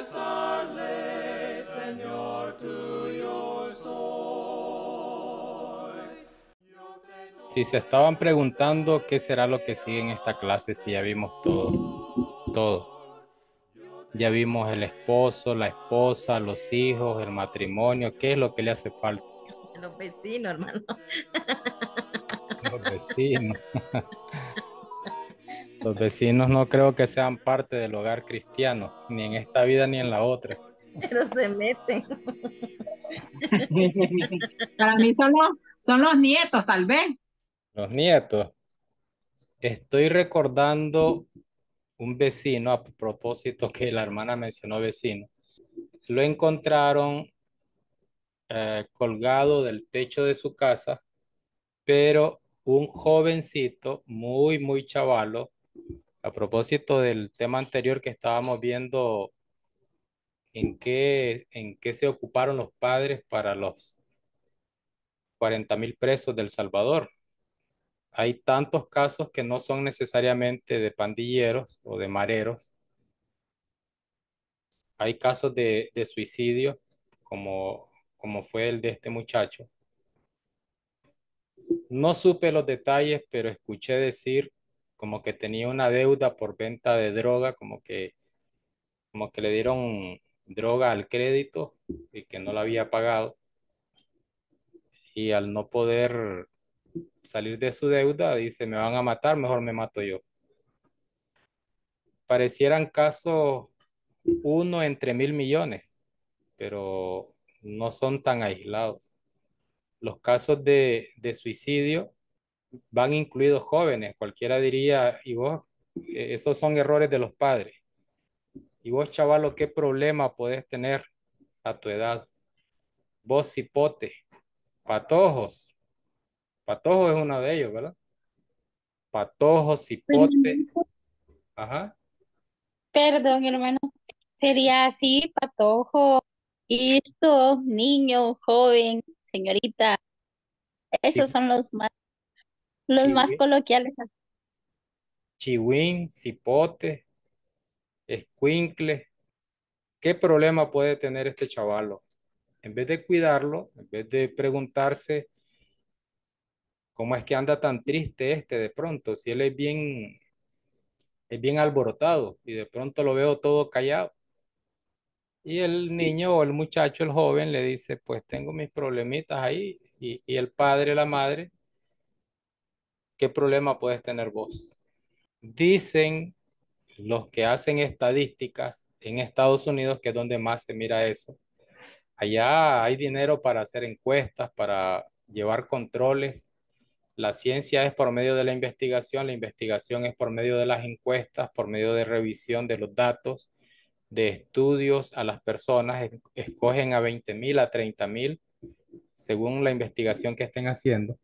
universales, Señor tuyo soy. Si se estaban preguntando qué será lo que sigue en esta clase, si ya vimos todo. Ya vimos el esposo, la esposa, los hijos, el matrimonio, qué es lo que le hace falta. Los vecinos, hermano. Los vecinos. Los vecinos no creo que sean parte del hogar cristiano, ni en esta vida ni en la otra. Pero se meten. Para mí son los nietos, tal vez. Los nietos. Estoy recordando un vecino, a propósito que la hermana mencionó vecino. Lo encontraron colgado del techo de su casa, pero un jovencito, muy chavalo, a propósito del tema anterior que estábamos viendo, en qué se ocuparon los padres para los 40,000 presos del Salvador. Hay tantos casos que no son necesariamente de pandilleros o de mareros. Hay casos de suicidio, como fue el de este muchacho. No supe los detalles, pero escuché decir como que tenía una deuda por venta de droga, como que le dieron droga al crédito y que no la había pagado. Y al no poder salir de su deuda, dice, me van a matar, mejor me mato yo. Parecieran casos uno entre 1,000,000,000, pero no son tan aislados. Los casos de suicidio van incluidos jóvenes. Cualquiera diría, y vos, esos son errores de los padres. Y vos, chavalo, ¿qué problema podés tener a tu edad? Vos, cipote, patojos. Patojos es uno de ellos, ¿verdad? Patojos, cipote. Ajá. Perdón, hermano. Sería así, patojo, esto, niño, joven, señorita. Esos Chi- son los más Chihuín, coloquiales. chihuín, cipote, escuincle. ¿Qué problema puede tener este chavalo? En vez de cuidarlo, en vez de preguntarse cómo es que anda tan triste este de pronto, si él es bien alborotado y de pronto lo veo todo callado. Y el niño o el muchacho, el joven, le dice, pues tengo mis problemitas ahí. Y el padre, la madre, ¿qué problema puedes tener vos? Dicen los que hacen estadísticas en Estados Unidos, que es donde más se mira eso. Allá hay dinero para hacer encuestas, para llevar controles. La ciencia es por medio de la investigación es por medio de las encuestas, por medio de revisión de los datos, de estudios a las personas, escogen a 20,000, a 30,000, según la investigación que estén haciendo.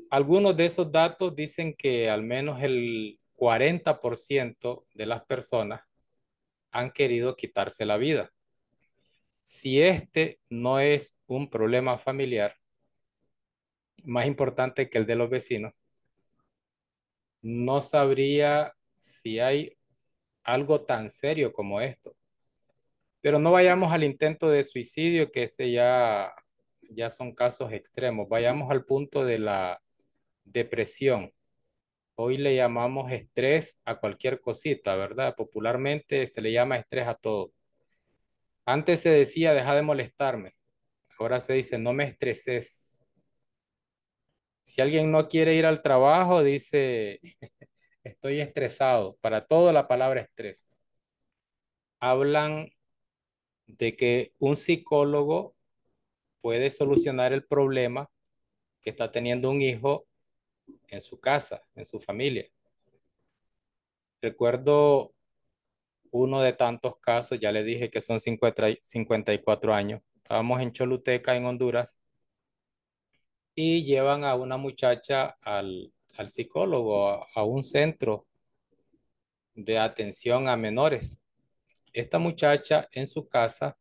Algunos de esos datos dicen que al menos el 40% de las personas han querido quitarse la vida. Si este no es un problema familiar, más importante que el de los vecinos, no sabría si hay algo tan serio como esto. Pero no vayamos al intento de suicidio, que ese ya son casos extremos. Vayamos al punto de la depresión. Hoy le llamamos estrés a cualquier cosita, ¿verdad? Popularmente se le llama estrés a todo. Antes se decía, deja de molestarme. Ahora se dice, no me estreses. Si alguien no quiere ir al trabajo, dice, estoy estresado. Para todo la palabra estrés. Hablan de que un psicólogo puede solucionar el problema que está teniendo un hijo en su casa, en su familia. Recuerdo uno de tantos casos, ya le dije que son 54 años. Estábamos en Choluteca, en Honduras, y llevan a una muchacha al psicólogo, a un centro de atención a menores. Esta muchacha en su casa,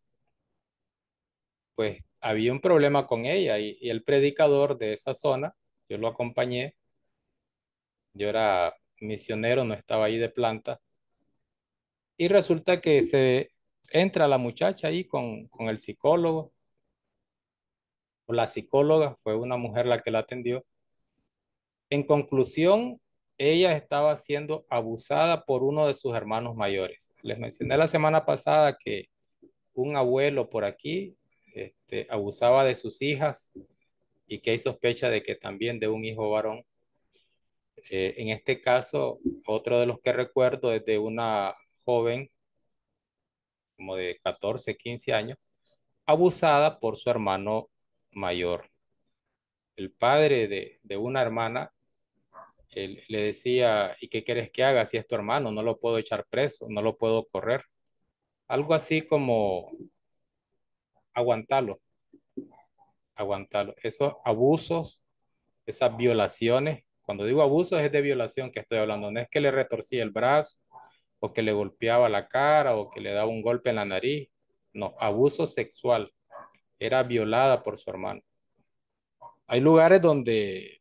pues había un problema con ella y el predicador de esa zona, yo lo acompañé, yo era misionero, no estaba ahí de planta, y resulta que Entra la muchacha ahí con el psicólogo o la psicóloga, fue una mujer la que la atendió. En conclusión, ella estaba siendo abusada por uno de sus hermanos mayores. Les mencioné la semana pasada que un abuelo por aquí abusaba de sus hijas y que hay sospecha de que también de un hijo varón. En este caso, otro de los que recuerdo es de una joven como de 14, 15 años, abusada por su hermano mayor. El padre de una hermana él le decía, ¿y qué quieres que haga si es tu hermano? No lo puedo echar preso, no lo puedo correr. Algo así como aguantarlo, aguantarlo. Esos abusos, esas violaciones, cuando digo abusos es de violación que estoy hablando, no es que le retorcía el brazo o que le golpeaba la cara o que le daba un golpe en la nariz. No, abuso sexual. Era violada por su hermano. Hay lugares donde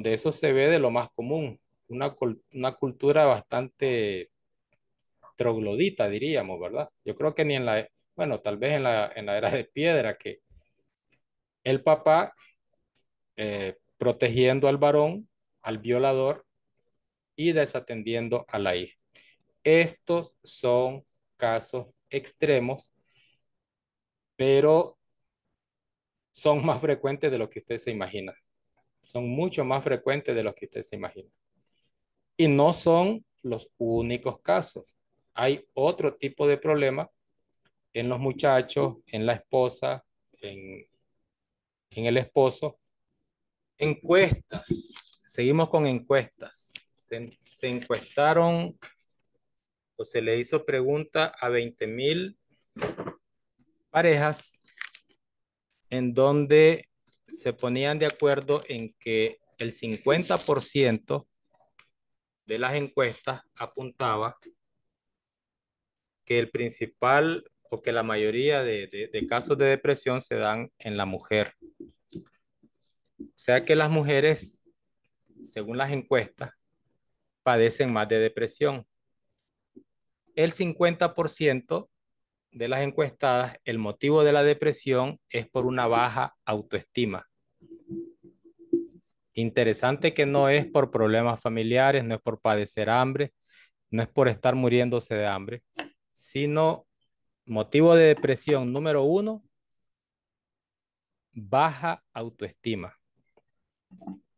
eso se ve de lo más común, una cultura bastante troglodita, diríamos, ¿verdad? Yo creo que ni en la, bueno, tal vez en la era de piedra, que el papá protegiendo al varón, al violador y desatendiendo a la hija. Estos son casos extremos, pero son más frecuentes de lo que usted se imagina. Son mucho más frecuentes de lo que usted se imagina. Y no son los únicos casos. Hay otro tipo de problema en los muchachos, en la esposa, en el esposo. Encuestas. Seguimos con encuestas. Se encuestaron o se le hizo pregunta a 20,000 parejas en donde se ponían de acuerdo en que el 50% de las encuestas apuntaba que el principal o que la mayoría de casos de depresión se dan en la mujer. O sea que las mujeres, según las encuestas, padecen más de depresión. El 50% de las encuestadas, el motivo de la depresión es por una baja autoestima. Interesante que no es por problemas familiares, no es por padecer hambre, no es por estar muriéndose de hambre, sino motivo de depresión número uno, baja autoestima.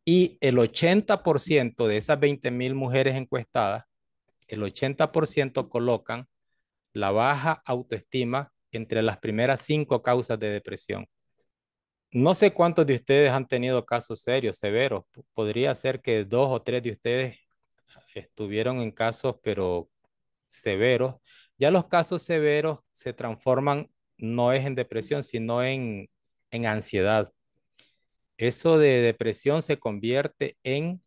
Y el 80% de esas 20,000 mujeres encuestadas, el 80% colocan la baja autoestima entre las primeras 5 causas de depresión. No sé cuántos de ustedes han tenido casos serios, severos. Podría ser que 2 o 3 de ustedes estuvieron en casos, pero severos. Ya los casos severos se transforman, no es en depresión, sino en ansiedad. Eso de depresión se convierte en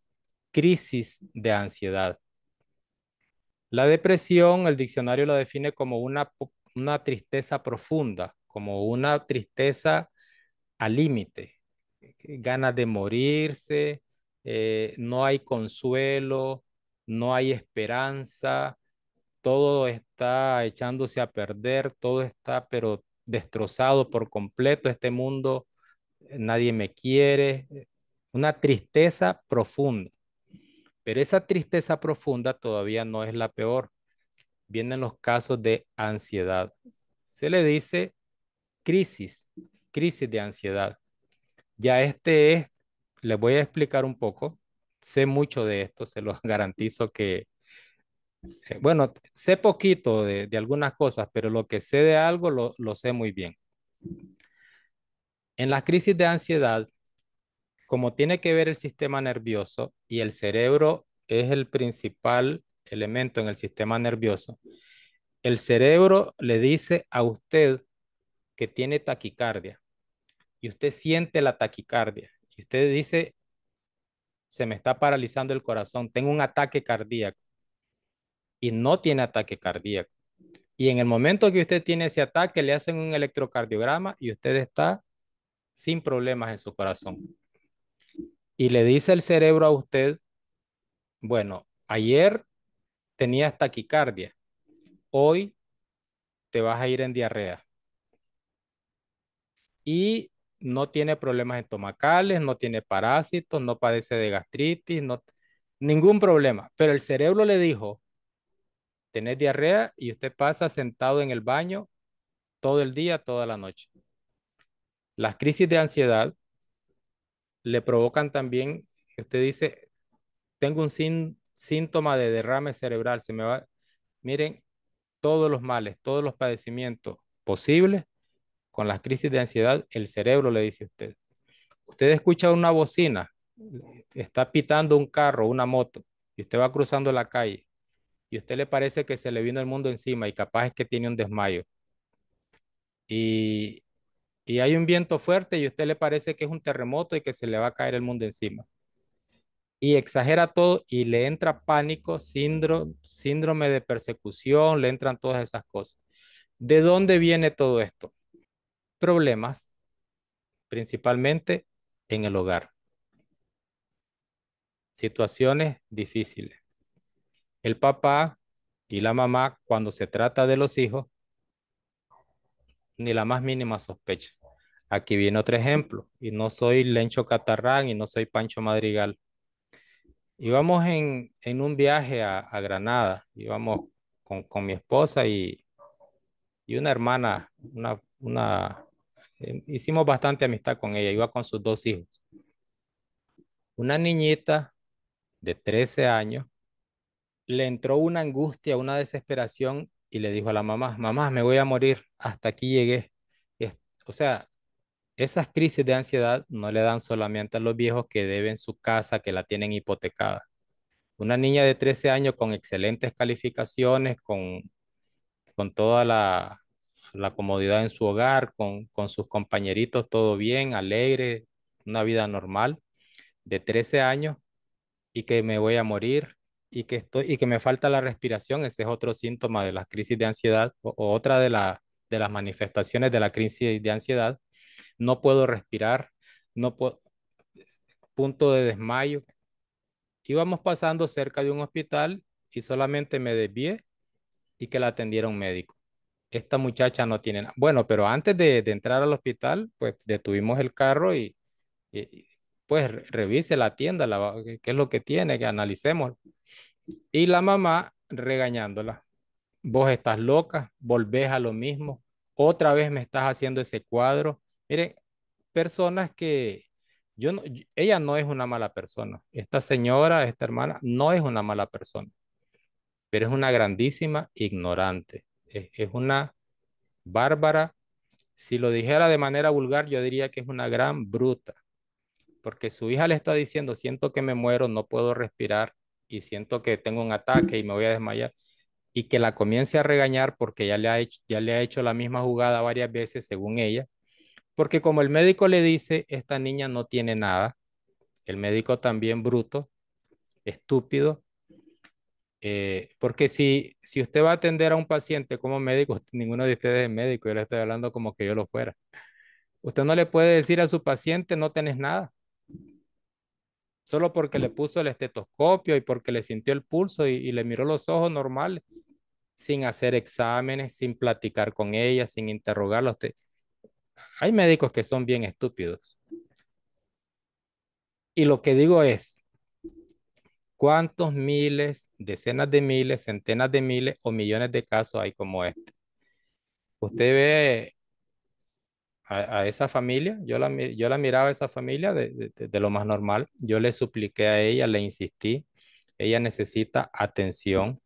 crisis de ansiedad. La depresión, el diccionario la define como una tristeza profunda, como una tristeza al límite, ganas de morirse, no hay consuelo, no hay esperanza, todo está echándose a perder, todo está pero destrozado por completo, este mundo, nadie me quiere, una tristeza profunda. Pero esa tristeza profunda todavía no es la peor. Vienen los casos de ansiedad. Se le dice crisis, crisis de ansiedad. Ya les voy a explicar un poco. Sé mucho de esto, se los garantizo que, bueno, sé poquito de algunas cosas, pero lo que sé de algo lo sé muy bien. En las crisis de ansiedad, como tiene que ver el sistema nervioso y el cerebro es el principal elemento en el sistema nervioso, el cerebro le dice a usted que tiene taquicardia y usted siente la taquicardia y usted dice, se me está paralizando el corazón, tengo un ataque cardíaco y no tiene ataque cardíaco. Y en el momento que usted tiene ese ataque, le hacen un electrocardiograma y usted está sin problemas en su corazón. Y le dice el cerebro a usted, bueno, ayer tenías taquicardia, hoy te vas a ir en diarrea. Y no tiene problemas estomacales, no tiene parásitos, no padece de gastritis, no, ningún problema. Pero el cerebro le dijo, tenés diarrea y usted pasa sentado en el baño todo el día, toda la noche. Las crisis de ansiedad le provocan también, usted dice, tengo un síntoma de derrame cerebral, se me va, miren, todos los males, todos los padecimientos posibles con las crisis de ansiedad, el cerebro le dice a usted. Usted escucha una bocina, está pitando un carro, una moto, y usted va cruzando la calle, y a usted le parece que se le vino el mundo encima y capaz es que tiene un desmayo. Y, y hay un viento fuerte y a usted le parece que es un terremoto y que se le va a caer el mundo encima. Y exagera todo y le entra pánico, síndrome de persecución, le entran todas esas cosas. ¿De dónde viene todo esto? Problemas, principalmente en el hogar, situaciones difíciles. El papá y la mamá, cuando se trata de los hijos, ni la más mínima sospecha. Aquí viene otro ejemplo, y no soy Lencho Catarrán y no soy Pancho Madrigal. Íbamos en un viaje a Granada, íbamos con mi esposa y una hermana, hicimos bastante amistad con ella, iba con sus dos hijos. Una niñita de 13 años le entró una angustia, una desesperación y le dijo a la mamá, mamá, me voy a morir, hasta aquí llegué. Es- O sea, esas crisis de ansiedad no le dan solamente a los viejos que deben su casa, que la tienen hipotecada. Una niña de 13 años con excelentes calificaciones, con toda la comodidad en su hogar, con sus compañeritos, todo bien, alegre, una vida normal, de 13 años, y que me voy a morir y que me falta la respiración. Ese es otro síntoma de las crisis de ansiedad o otra de las manifestaciones de la crisis de ansiedad. No puedo respirar, no puedo, punto de desmayo. Íbamos pasando cerca de un hospital y solamente me desvié y que la atendiera un médico. Esta muchacha no tiene nada. Bueno, pero antes de entrar al hospital, pues detuvimos el carro pues revise la tienda, qué es lo que tiene, que analicemos. Y la mamá regañándola. Vos estás loca, volvés a lo mismo, otra vez me estás haciendo ese cuadro. Miren, personas que ella no es una mala persona. Esta señora, esta hermana, no es una mala persona, pero es una grandísima ignorante. Es una bárbara. Si lo dijera de manera vulgar, yo diría que es una gran bruta, porque su hija le está diciendo, siento que me muero, no puedo respirar y siento que tengo un ataque y me voy a desmayar, y que la comience a regañar porque ya le ha hecho la misma jugada varias veces, según ella, porque como el médico le dice, esta niña no tiene nada, el médico también bruto, estúpido, porque si usted va a atender a un paciente como médico, ninguno de ustedes es médico, yo le estoy hablando como que yo lo fuera. Usted no le puede decir a su paciente, no tenés nada, solo porque le puso el estetoscopio y porque le sintió el pulso y le miró los ojos normales, sin hacer exámenes, sin platicar con ella, sin interrogarla. Hay médicos que son bien estúpidos. Y lo que digo es, ¿cuántos miles, decenas de miles, centenas de miles o millones de casos hay como este? Usted ve a esa familia, yo la miraba a esa familia de lo más normal. Yo le supliqué a ella, le insistí, ella necesita atención.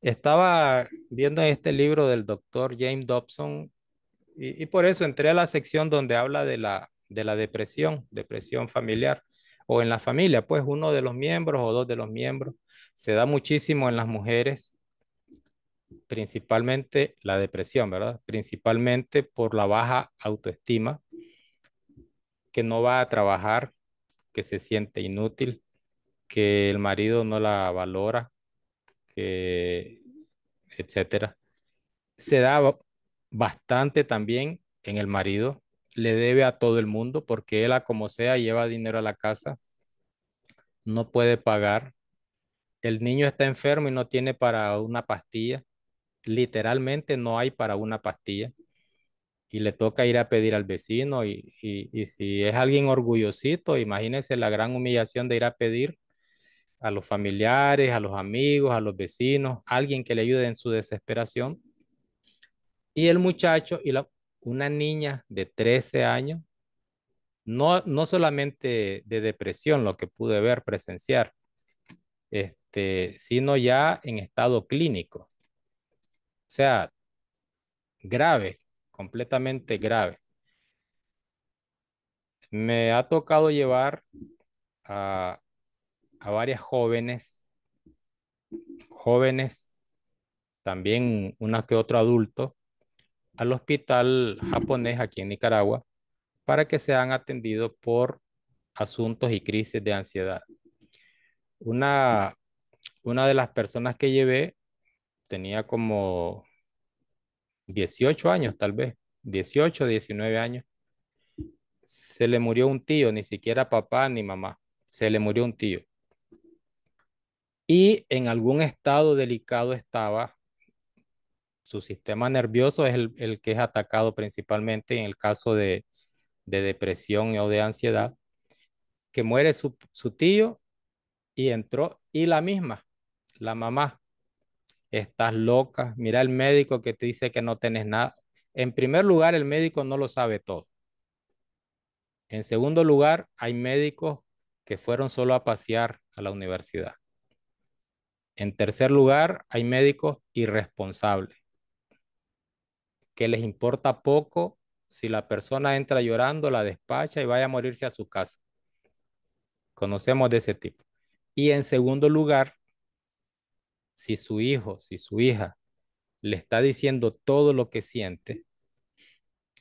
Estaba viendo este libro del doctor James Dobson y por eso entré a la sección donde habla de la depresión, depresión familiar o en la familia, pues uno de los miembros o dos de los miembros. Se da muchísimo en las mujeres, principalmente la depresión, ¿verdad? Principalmente por la baja autoestima, que no va a trabajar, que se siente inútil, que el marido no la valora, que etcétera. Se da bastante también en el marido, le debe a todo el mundo porque él a como sea lleva dinero a la casa, no puede pagar. El niño está enfermo y no tiene para una pastilla. literalmente no hay para una pastilla y le toca ir a pedir al vecino y si es alguien orgullosito, imagínense la gran humillación de ir a pedir a los familiares, a los amigos, a los vecinos, alguien que le ayude en su desesperación. Y el muchacho una niña de 13 años, no solamente de depresión, lo que pude ver, presenciar, sino ya en estado clínico. O sea, grave, completamente grave. Me ha tocado llevar a, a varias jóvenes, también una que otro adulto, al hospital japonés aquí en Nicaragua para que sean atendidos por asuntos y crisis de ansiedad. Una, una de las personas que llevé tenía como 18 años, tal vez, 18, 19 años. Se le murió un tío, ni siquiera papá ni mamá, se le murió un tío. Y en algún estado delicado estaba, su sistema nervioso es el que es atacado principalmente en el caso de depresión o de ansiedad, que muere su tío y entró, y la mamá, estás loca, mira el médico que te dice que no tenés nada. En primer lugar, el médico no lo sabe todo. En segundo lugar, hay médicos que fueron solo a pasear a la universidad. En tercer lugar, hay médicos irresponsables, que les importa poco si la persona entra llorando, la despacha y vaya a morirse a su casa. Conocemos de ese tipo. Y en segundo lugar, si su hijo, si su hija le está diciendo todo lo que siente,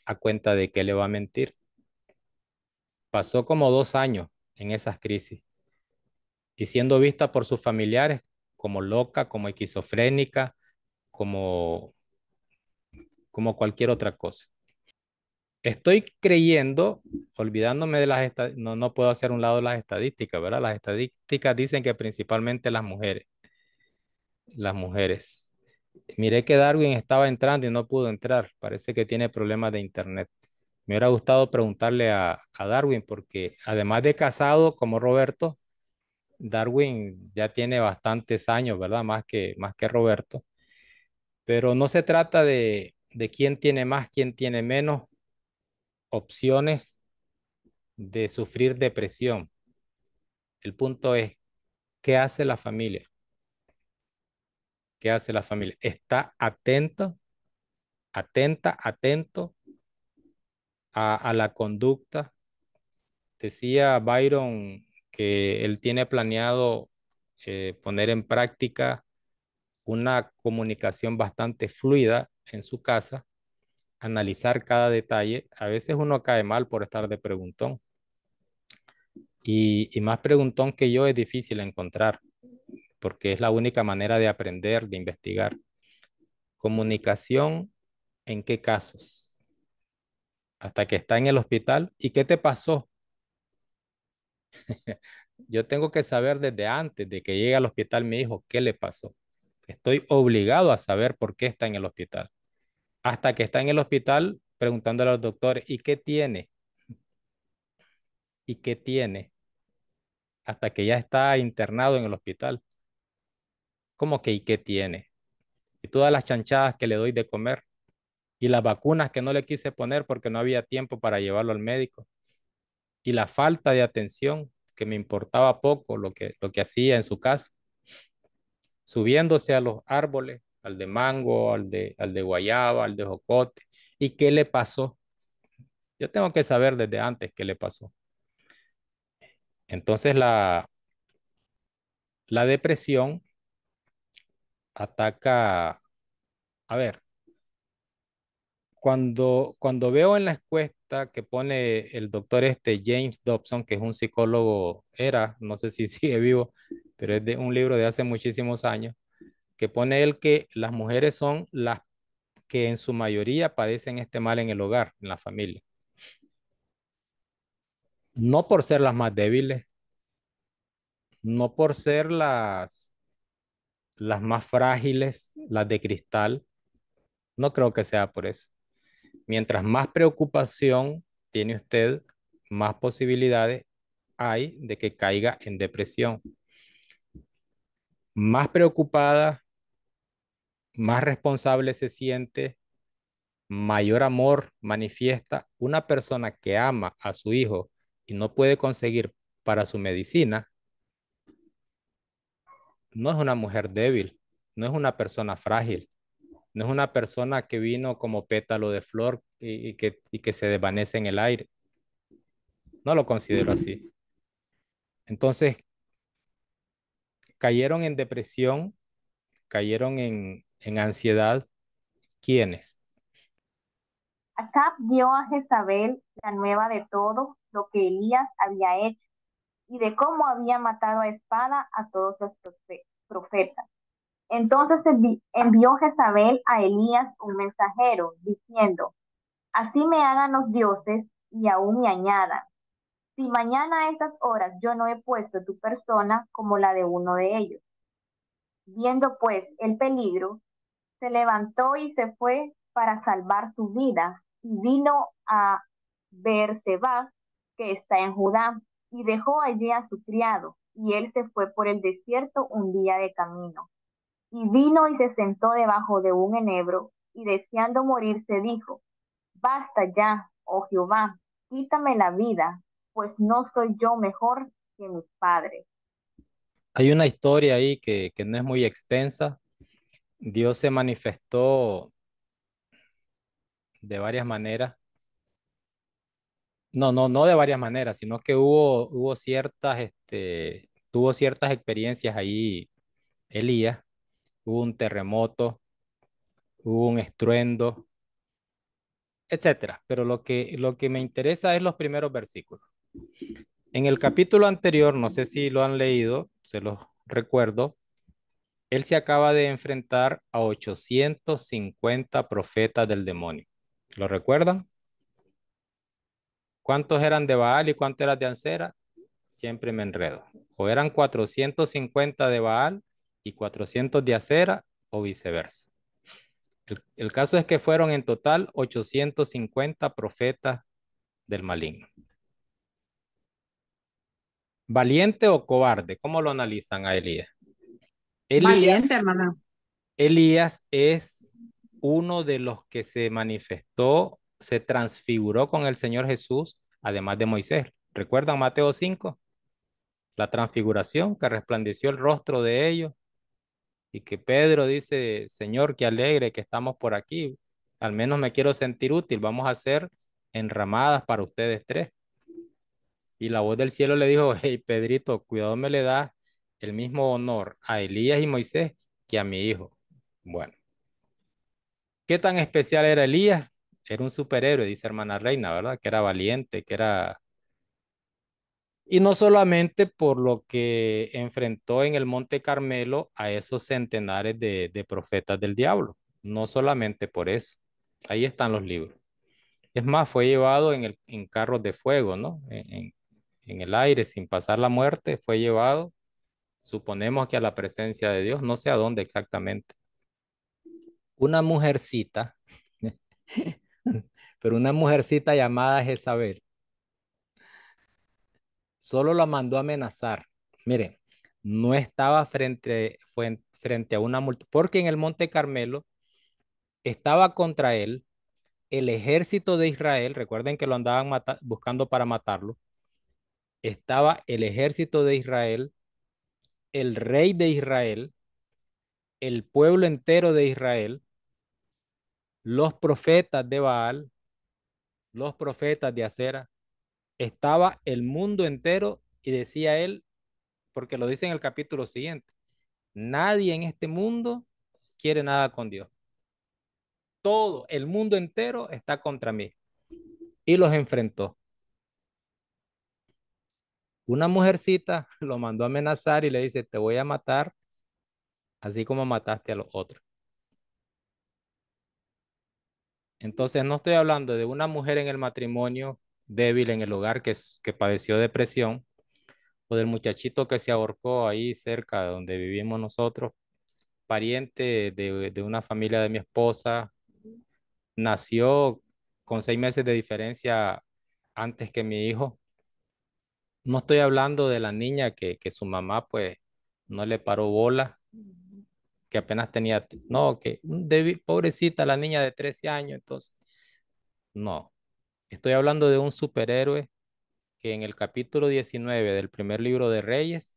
a cuenta de que le va a mentir. Pasó como 2 años en esas crisis y siendo vista por sus familiares como loca, como esquizofrénica, como, como cualquier otra cosa. Estoy creyendo, olvidándome de no puedo hacer un lado las estadísticas, ¿verdad? Las estadísticas dicen que principalmente las mujeres. Miré que Darwin estaba entrando y no pudo entrar. Parece que tiene problemas de internet. Me hubiera gustado preguntarle a Darwin porque además de casado como Roberto, Darwin ya tiene bastantes años, ¿verdad? Más que Roberto. Pero no se trata de quién tiene más, quién tiene menos opciones de sufrir depresión. El punto es, ¿qué hace la familia? ¿Qué hace la familia? ¿Está atento a la conducta? Decía Byron que él tiene planeado poner en práctica una comunicación bastante fluida en su casa, analizar cada detalle. A veces uno cae mal por estar de preguntón y más preguntón que yo es difícil encontrar porque es la única manera de aprender, de investigar. Comunicación, ¿en qué casos? Hasta que está en el hospital. ¿Y qué te pasó? Yo tengo que saber desde antes de que llegue al hospital mi hijo qué le pasó. Estoy obligado a saber por qué está en el hospital. Hasta que está en el hospital preguntándole a los doctores, ¿y qué tiene? ¿Y qué tiene? Hasta que ya está internado en el hospital. ¿Cómo que y qué tiene? Y todas las chanchadas que le doy de comer y las vacunas que no le quise poner porque no había tiempo para llevarlo al médico y la falta de atención que me importaba poco lo que hacía en su casa, subiéndose a los árboles, al de mango, al de guayaba, al de jocote. ¿Y qué le pasó? Yo tengo que saber desde antes qué le pasó. Entonces la depresión ataca, a ver, cuando veo en la encuesta que pone el doctor James Dobson, que es un psicólogo, no sé si sigue vivo, pero es de un libro de hace muchísimos años, que pone él que las mujeres son las que en su mayoría padecen este mal en el hogar, en la familia. No por ser las más débiles, no por ser las más frágiles, las de cristal, No creo que sea por eso. Mientras más preocupación tiene usted, más posibilidades hay de que caiga en depresión. Más preocupada, más responsable se siente, mayor amor manifiesta. Una persona que ama a su hijo y no puede conseguir para su medicina, no es una mujer débil, no es una persona frágil, no es una persona que vino como pétalo de flor y que se desvanece en el aire. No lo considero así. Entonces, cayeron en depresión, cayeron en ansiedad. ¿Quiénes? Acab dio a Jezabel la nueva de todo lo que Elías había hecho y de cómo había matado a espada a todos los profetas. Entonces envió Jezabel a Elías un mensajero, diciendo, así me hagan los dioses y aún me añadan, si mañana a estas horas yo no he puesto tu persona como la de uno de ellos. Viendo pues el peligro, se levantó y se fue para salvar su vida, y vino a Beerseba, que está en Judá, y dejó allí a su criado, y él se fue por el desierto un día de camino. Y vino y se sentó debajo de un enebro, y deseando morirse dijo, basta ya, oh Jehová, quítame la vida, pues no soy yo mejor que mis padres. Hay una historia ahí que no es muy extensa. Dios se manifestó de varias maneras. No, no, no de varias maneras, sino que hubo ciertas, tuvo ciertas experiencias ahí, Elías. Hubo un terremoto, hubo un estruendo, etcétera. Pero lo que me interesa es los primeros versículos. En el capítulo anterior, no sé si lo han leído, se los recuerdo, él se acaba de enfrentar a 850 profetas del demonio. ¿Lo recuerdan? ¿Cuántos eran de Baal y cuántos eran de Acera? Siempre me enredo. O eran 450 de Baal y 400 de Acera o viceversa. El caso es que fueron en total 850 profetas del maligno. ¿Valiente o cobarde? ¿Cómo lo analizan a Elías? Elías, Valiente, hermana. Elías es uno de los que se manifestó, se transfiguró con el Señor Jesús, además de Moisés. ¿Recuerdan Mateo 5? La transfiguración que resplandeció el rostro de ellos y que Pedro dice, Señor, qué alegre que estamos por aquí. Al menos me quiero sentir útil. Vamos a hacer enramadas para ustedes tres. Y la voz del cielo le dijo, hey, Pedrito, cuidado me le das el mismo honor a Elías y Moisés que a mi hijo. Bueno, ¿qué tan especial era Elías? Era un superhéroe, dice hermana Reina, ¿verdad? Que era valiente, que era... Y no solamente por lo que enfrentó en el Monte Carmelo a esos centenares de profetas del diablo, no solamente por eso. Ahí están los libros. Es más, fue llevado en carros de fuego, ¿no? En el aire, sin pasar la muerte, fue llevado, suponemos que a la presencia de Dios, no sé a dónde exactamente. Una mujercita, pero una mujercita llamada Jezabel, solo la mandó a amenazar. Mire, no estaba frente a una multitud, porque en el Monte Carmelo estaba contra él el ejército de Israel, recuerden que lo andaban buscando para matarlo, estaba el ejército de Israel, el rey de Israel, el pueblo entero de Israel, los profetas de Baal, los profetas de Acera, estaba el mundo entero y decía él, porque lo dice en el capítulo siguiente, nadie en este mundo quiere nada con Dios. Todo el mundo entero está contra mí. Y los enfrentó. Una mujercita lo mandó a amenazar y le dice, te voy a matar así como mataste a los otros. Entonces no estoy hablando de una mujer en el matrimonio débil en el hogar que padeció depresión o del muchachito que se ahorcó ahí cerca de donde vivimos nosotros, pariente de una familia de mi esposa, nació con 6 meses de diferencia antes que mi hijo. No estoy hablando de la niña que su mamá pues no le paró bola, que apenas tenía, no, que pobrecita la niña de 13 años, entonces, no. Estoy hablando de un superhéroe que en el capítulo 19 del primer libro de Reyes,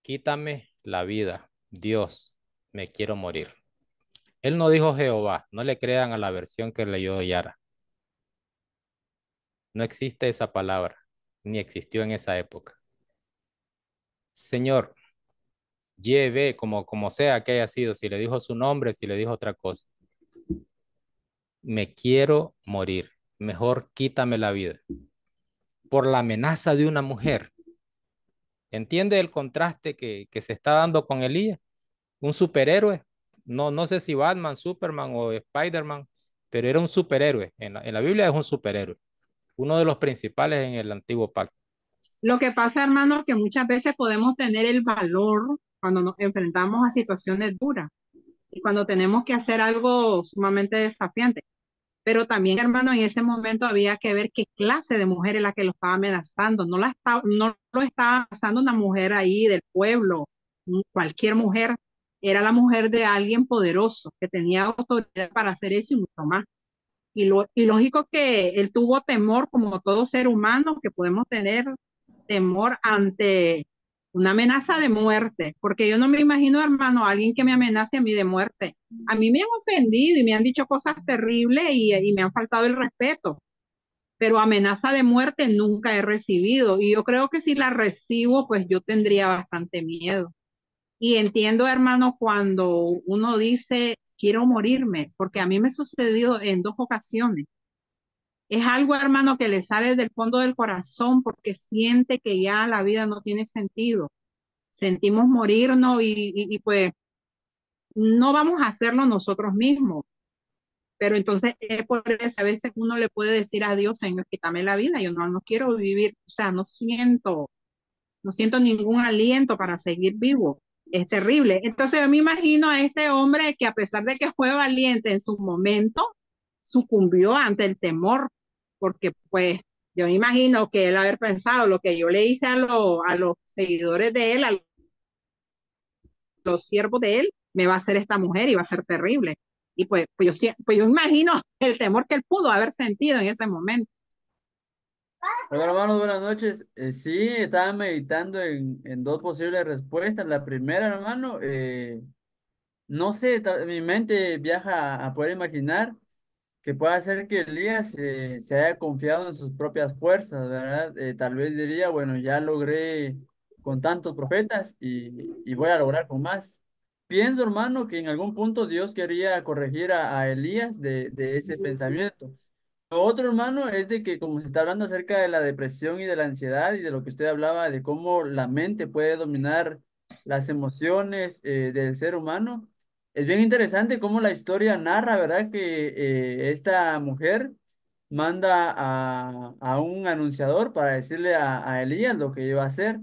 quítame la vida, Dios, me quiero morir. Él no dijo Jehová, no le crean a la versión que leyó Yara. No existe esa palabra, ni existió en esa época. Señor, lleve como sea que haya sido, si le dijo su nombre, si le dijo otra cosa. Me quiero morir. Mejor quítame la vida. Por la amenaza de una mujer. ¿Entiende el contraste que se está dando con Elías? Un superhéroe. No sé si Batman, Superman o Spider-Man, pero era un superhéroe. En la Biblia es un superhéroe. Uno de los principales en el antiguo pacto. Lo que pasa, hermano, que muchas veces podemos tener el valor cuando nos enfrentamos a situaciones duras y cuando tenemos que hacer algo sumamente desafiante. Pero también, hermano, en ese momento había que ver qué clase de mujer es la que lo estaba amenazando. No lo estaba amenazando una mujer ahí del pueblo, cualquier mujer. Era la mujer de alguien poderoso que tenía autoridad para hacer eso y mucho más. Y lógico que él tuvo temor, como todo ser humano, que podemos tener temor ante una amenaza de muerte, porque yo no me imagino, hermano, a alguien que me amenace a mí de muerte. A mí me han ofendido y me han dicho cosas terribles y me han faltado el respeto, pero amenaza de muerte nunca he recibido y yo creo que si la recibo, pues yo tendría bastante miedo. Y entiendo, hermano, cuando uno dice, quiero morirme, porque a mí me sucedió en 2 ocasiones. Es algo, hermano, que le sale del fondo del corazón porque siente que ya la vida no tiene sentido. Sentimos morirnos pues no vamos a hacerlo nosotros mismos. Pero entonces es por eso a veces uno le puede decir a Dios, Señor, quítame la vida, yo no quiero vivir, o sea, no siento ningún aliento para seguir vivo. Es terrible. Entonces yo me imagino a este hombre que a pesar de que fue valiente en su momento, sucumbió ante el temor, porque pues yo me imagino que él haber pensado lo que yo le hice a los seguidores de él, a los siervos de él, me va a hacer esta mujer y va a ser terrible. Y pues yo imagino el temor que él pudo haber sentido en ese momento. Hola hermanos, buenas noches. Sí, estaba meditando en dos posibles respuestas. La primera, hermano, no sé, mi mente viaja a poder imaginar que pueda ser que Elías se haya confiado en sus propias fuerzas, ¿verdad? Tal vez diría, bueno, ya logré con tantos profetas y voy a lograr con más. Pienso, hermano, que en algún punto Dios quería corregir a Elías de ese pensamiento. Lo otro, hermano, es de que como se está hablando acerca de la depresión y de la ansiedad y de lo que usted hablaba, de cómo la mente puede dominar las emociones del ser humano, es bien interesante cómo la historia narra, ¿verdad? Que esta mujer manda a un anunciador para decirle a Elías lo que iba a hacer.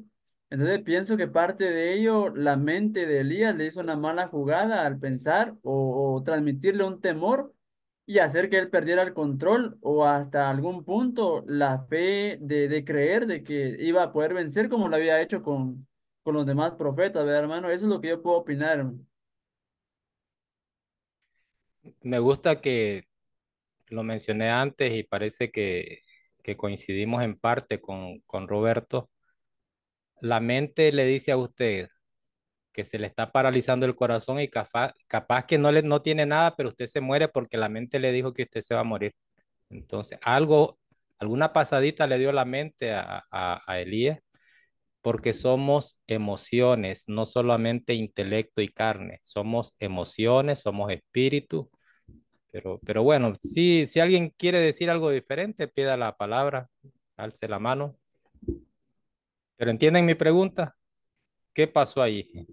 Entonces pienso que parte de ello, la mente de Elías le hizo una mala jugada al pensar o transmitirle un temor y hacer que él perdiera el control o hasta algún punto la fe de creer de que iba a poder vencer como lo había hecho con los demás profetas, ¿verdad, hermano? Eso es lo que yo puedo opinar, hermano. Me gusta que lo mencioné antes y parece que coincidimos en parte con Roberto. La mente le dice a usted que se le está paralizando el corazón y capaz que no tiene nada, pero usted se muere porque la mente le dijo que usted se va a morir. Entonces, alguna pasadita le dio la mente a Elías, porque somos emociones, no solamente intelecto y carne, somos emociones, somos espíritu. Pero bueno, si alguien quiere decir algo diferente, pida la palabra, alce la mano. Pero entienden mi pregunta, ¿qué pasó allí?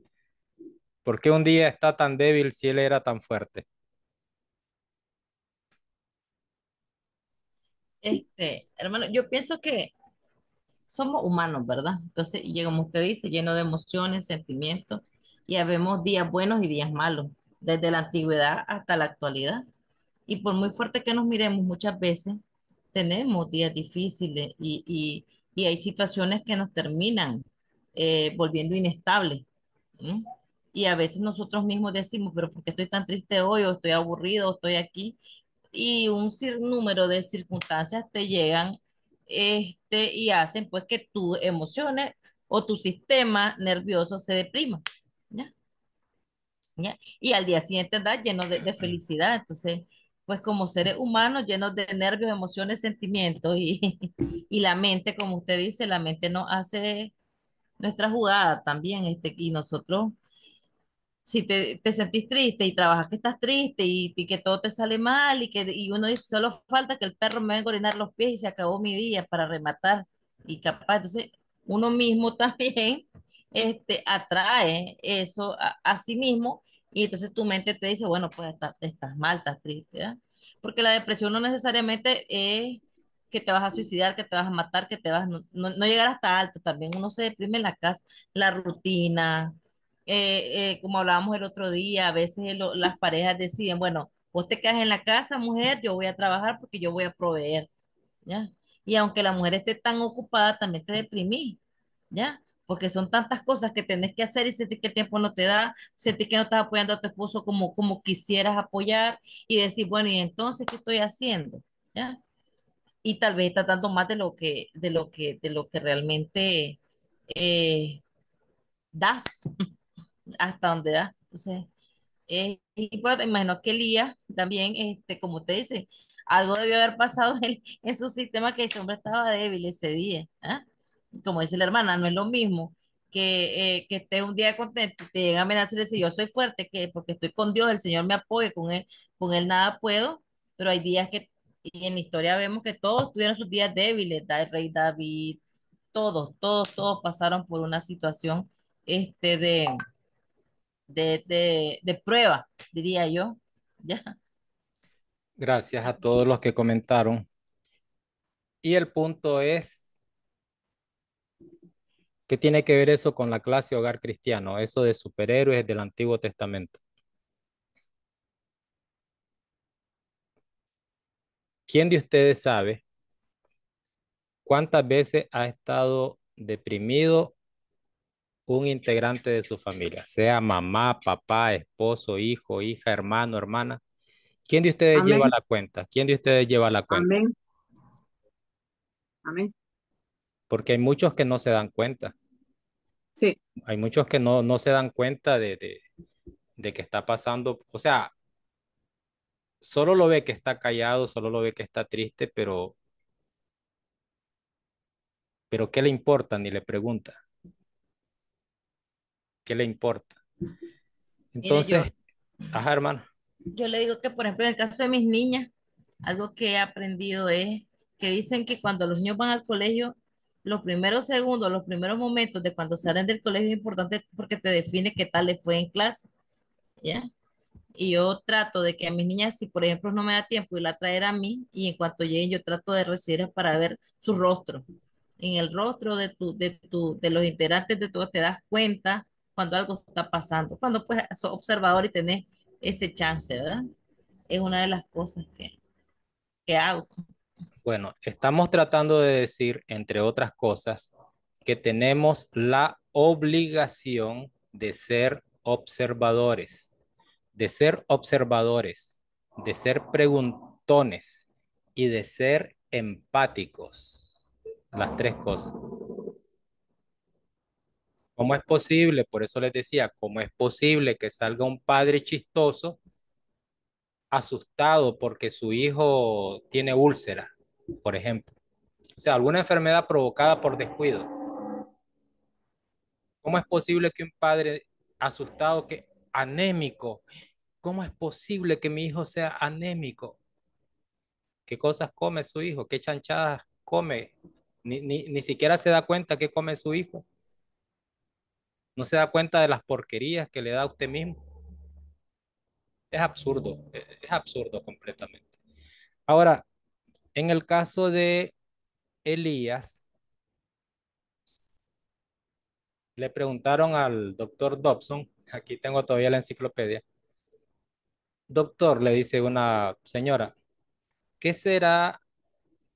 ¿Por qué un día está tan débil si él era tan fuerte? Hermano, yo pienso que somos humanos, ¿verdad? Entonces, y como usted dice, lleno de emociones, sentimientos, y habemos días buenos y días malos, desde la antigüedad hasta la actualidad. Y por muy fuerte que nos miremos muchas veces, tenemos días difíciles y hay situaciones que nos terminan volviendo inestables. ¿M? Y a veces nosotros mismos decimos, pero ¿por qué estoy tan triste hoy? O estoy aburrido, o estoy aquí. Y un número de circunstancias te llegan y hacen pues que tus emociones o tu sistema nervioso se deprima. ¿Ya? ¿Ya? Y al día siguiente andas lleno de felicidad. Entonces, pues como seres humanos llenos de nervios, emociones, sentimientos y la mente, como usted dice, la mente nos hace nuestra jugada también, y nosotros si te sentís triste y trabajas que estás triste y que todo te sale mal y uno dice, solo falta que el perro me venga a orinar los pies y se acabó mi día para rematar. Y capaz, entonces, uno mismo también atrae eso a sí mismo y entonces tu mente te dice, bueno, pues estás mal, estás triste, ¿verdad? Porque la depresión no necesariamente es que te vas a suicidar, que te vas a matar, que te vas, no llegar hasta alto, también uno se deprime en la casa, la rutina, como hablábamos el otro día, a veces las parejas deciden, bueno, vos te quedas en la casa, mujer, yo voy a trabajar porque yo voy a proveer, ¿ya? Y aunque la mujer esté tan ocupada, también te deprimís, ¿ya? Porque son tantas cosas que tenés que hacer y sentís que el tiempo no te da, sentís que no estás apoyando a tu esposo como quisieras apoyar y decir, bueno, ¿y entonces qué estoy haciendo? ¿Ya? Y tal vez estás dando más de lo que realmente das, hasta donde das. Entonces, y pues, imagino que Elías también, como te dice, algo debió haber pasado en su sistema que ese hombre estaba débil ese día. ¿Ah? Como dice la hermana, no es lo mismo que esté un día contento, te llega a amenazar y decir, yo soy fuerte, que porque estoy con Dios, el Señor me apoya, con él nada puedo, pero hay días y en la historia vemos que todos tuvieron sus días débiles, el rey David, todos pasaron por una situación de prueba, diría yo. ¿Ya? Gracias a todos los que comentaron. Y el punto es, ¿qué tiene que ver eso con la clase Hogar Cristiano? Eso de superhéroes del Antiguo Testamento. ¿Quién de ustedes sabe cuántas veces ha estado deprimido un integrante de su familia? Sea mamá, papá, esposo, hijo, hija, hermano, hermana. ¿Quién de ustedes lleva Amén, la cuenta? ¿Quién de ustedes lleva la cuenta? amén, amén. Porque hay muchos que no se dan cuenta. Sí, Hay muchos que no se dan cuenta de que está pasando. O sea, solo lo ve que está callado, solo lo ve que está triste, pero ¿qué le importa? Ni le pregunta. ¿Qué le importa? Mire, Entonces, ajá, hermano. yo le digo que, por ejemplo, en el caso de mis niñas, algo que he aprendido es que dicen que cuando los niños van al colegio, los primeros segundos, los primeros momentos de cuando salen del colegio es importante porque te define qué tal les fue en clase, ¿ya? Y yo trato de que a mis niñas, si por ejemplo no me da tiempo y la traer a mí, y en cuanto lleguen yo trato de recibirlas para ver su rostro. En el rostro de los integrantes de todo te das cuenta cuando algo está pasando, cuando pues sos observador y tenés ese chance, ¿verdad? Es una de las cosas que hago. Bueno, estamos tratando de decir, entre otras cosas, que tenemos la obligación de ser observadores, de ser preguntones y de ser empáticos. Las tres cosas. ¿Cómo es posible? Por eso les decía, ¿cómo es posible que salga un padre chistoso, asustado porque su hijo tiene úlcera, por ejemplo? O sea, alguna enfermedad provocada por descuido. ¿Cómo es posible que un padre asustado, que anémico, cómo es posible que mi hijo sea anémico? ¿Qué cosas come su hijo? ¿Qué chanchadas come? Ni siquiera se da cuenta qué come su hijo. No se da cuenta de las porquerías que le da a usted mismo. Es absurdo completamente. Ahora, en el caso de Elías, le preguntaron al doctor Dobson, aquí tengo todavía la enciclopedia, Doctor, le dice una señora, ¿qué será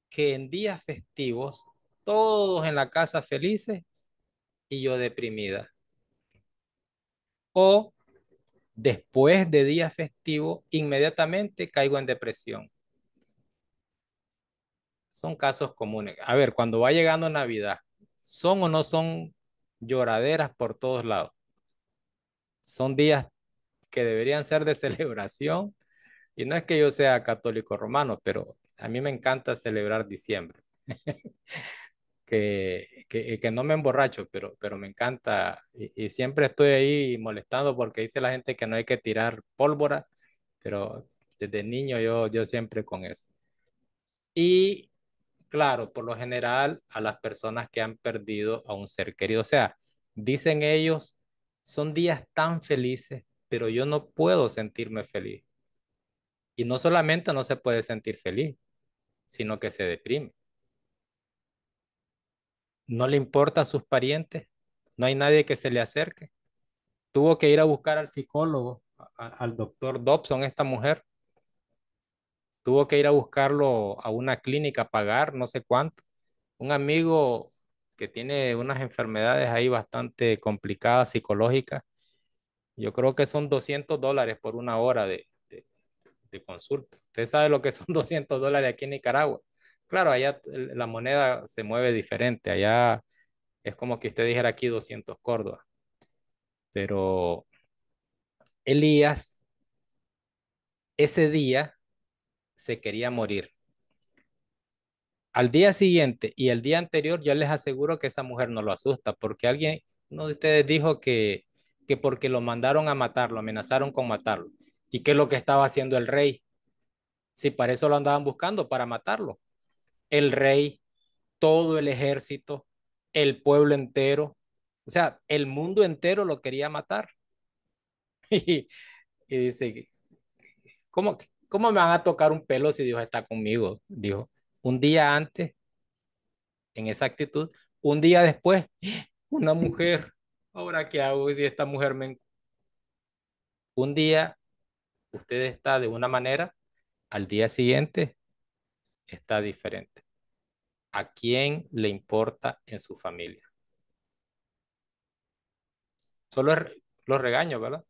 que en días festivos todos en la casa felices y yo deprimida? O después de días festivos, inmediatamente caigo en depresión. Son casos comunes. A ver, cuando va llegando Navidad, ¿son o no son lloraderas por todos lados? Son días que deberían ser de celebración. Y no es que yo sea católico romano, pero a mí me encanta celebrar diciembre. Que no me emborracho, pero me encanta. Y siempre estoy ahí molestando porque dice la gente que no hay que tirar pólvora, pero desde niño yo siempre con eso. Y claro, por lo general a las personas que han perdido a un ser querido, o sea, dicen ellos, son días tan felices, pero yo no puedo sentirme feliz. Y no solamente no se puede sentir feliz, sino que se deprime. No le importa a sus parientes, no hay nadie que se le acerque. Tuvo que ir a buscar al psicólogo, al doctor Dobson, esta mujer. Tuvo que ir a buscarlo a una clínica, pagar no sé cuánto. Un amigo que tiene unas enfermedades ahí bastante complicadas psicológicas, yo creo que son $200 por una hora de consulta. Usted sabe lo que son $200 aquí en Nicaragua. Claro, allá la moneda se mueve diferente. Allá es como que usted dijera aquí 200 córdobas. Pero Elías, ese día se quería morir. Al día siguiente y el día anterior, yo les aseguro que esa mujer no lo asusta, porque alguien, uno de ustedes dijo que porque lo mandaron a matarlo, amenazaron con matarlo. ¿Y qué es lo que estaba haciendo el rey? Si para eso lo andaban buscando, para matarlo. El rey, todo el ejército, el pueblo entero, o sea, el mundo entero lo quería matar. Y, y dice, ¿cómo, cómo me van a tocar un pelo si Dios está conmigo? Dijo, un día antes, en esa actitud, un día después, una mujer, ¿ahora qué hago si esta mujer me... Un día usted está de una manera, al día siguiente está diferente. ¿A quién le importa en su familia? Solo los regaños, ¿verdad?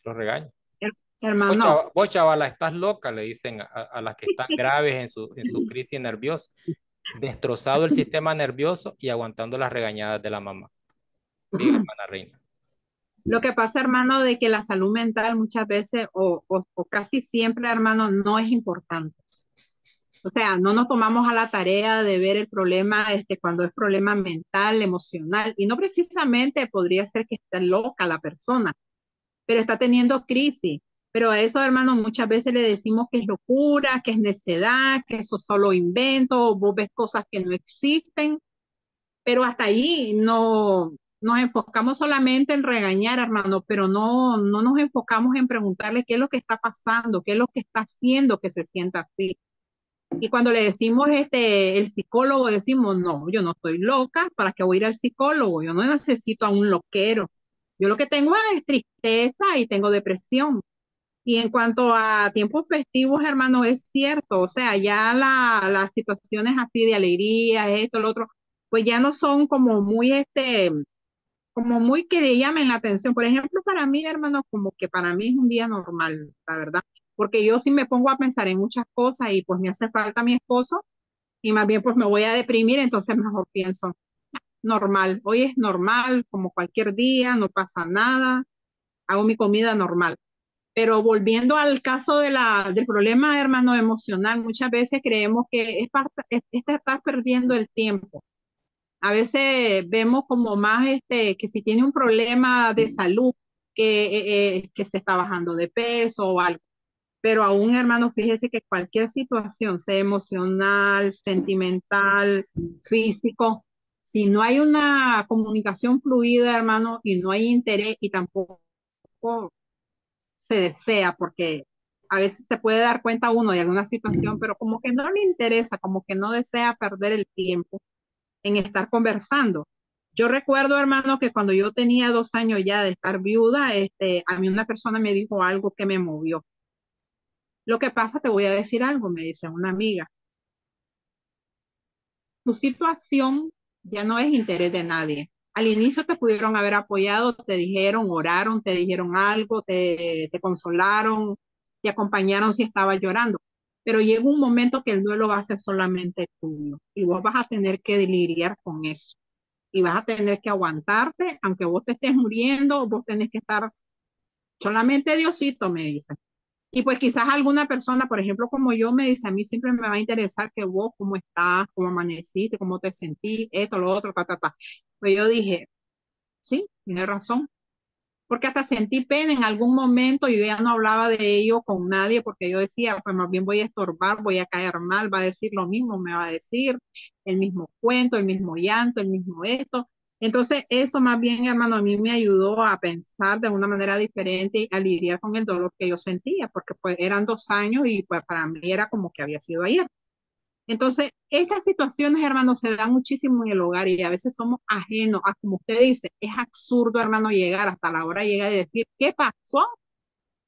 Los regaños. Hermano, Vos, chavala, estás loca, le dicen a las que están graves en su crisis nerviosa. Destrozado el sistema nervioso y aguantando las regañadas de la mamá. Diga, hermana Reina. lo que pasa, hermano, de que la salud mental muchas veces o casi siempre, hermano, no es importante. O sea, no nos tomamos a la tarea de ver el problema cuando es problema mental, emocional, y no precisamente podría ser que esté loca la persona, pero está teniendo crisis. Pero a eso, hermano, muchas veces le decimos que es locura, que es necedad, que eso es solo invento, vos ves cosas que no existen, pero hasta ahí no nos enfocamos solamente en regañar, hermano, pero no nos enfocamos en preguntarle qué es lo que está pasando, qué es lo que está haciendo que se sienta así. Y cuando le decimos el psicólogo, decimos, no, yo no estoy loca, ¿para qué voy a ir al psicólogo? Yo no necesito a un loquero. Yo lo que tengo es tristeza y tengo depresión. Y en cuanto a tiempos festivos, hermano, es cierto, o sea, ya las situaciones así de alegría, esto, lo otro, pues ya no son como muy que le llamen la atención. Por ejemplo, para mí, hermano, como que para mí es un día normal, la verdad, porque yo sí me pongo a pensar en muchas cosas y pues me hace falta mi esposo y más bien pues me voy a deprimir, entonces mejor pienso, normal, hoy es normal, como cualquier día, no pasa nada, hago mi comida normal. Pero volviendo al caso del problema, hermano, emocional, muchas veces creemos que es estar perdiendo el tiempo. A veces vemos como más que si tiene un problema de salud, que se está bajando de peso o algo. Pero aún, hermano, fíjese que cualquier situación, sea emocional, sentimental, físico, si no hay una comunicación fluida, hermano, y no hay interés y tampoco se desea, porque a veces se puede dar cuenta uno de alguna situación, pero como que no le interesa, como que no desea perder el tiempo en estar conversando. Yo recuerdo, hermano, que cuando yo tenía 2 años ya de estar viuda, a mí una persona me dijo algo que me movió. Lo que pasa, te voy a decir algo, me dice una amiga. Tu situación ya no es interés de nadie. Al inicio te pudieron haber apoyado, te dijeron, oraron, te dijeron algo, te consolaron, te acompañaron si estabas llorando. Pero llega un momento que el duelo va a ser solamente tuyo y vos vas a tener que lidiar con eso y vas a tener que aguantarte, aunque vos te estés muriendo, vos tenés que estar solamente Diosito, me dice. Y pues quizás alguna persona, por ejemplo, como yo, me dice, a mí siempre me va a interesar que vos, cómo estás, cómo amaneciste, cómo te sentís, esto, lo otro, ta, ta, ta. Pues yo dije, sí, tiene razón, porque hasta sentí pena en algún momento y yo ya no hablaba de ello con nadie porque yo decía, pues más bien voy a estorbar, voy a caer mal, va a decir lo mismo, me va a decir el mismo cuento, el mismo llanto, el mismo esto. Entonces eso más bien, hermano, a mí me ayudó a pensar de una manera diferente y a lidiar con el dolor que yo sentía, porque pues eran 2 años y pues para mí era como que había sido ayer. Entonces, estas situaciones, hermano, se dan muchísimo en el hogar y a veces somos ajenos a, como usted dice, es absurdo, hermano, llegar hasta la hora, llegar y decir, ¿qué pasó?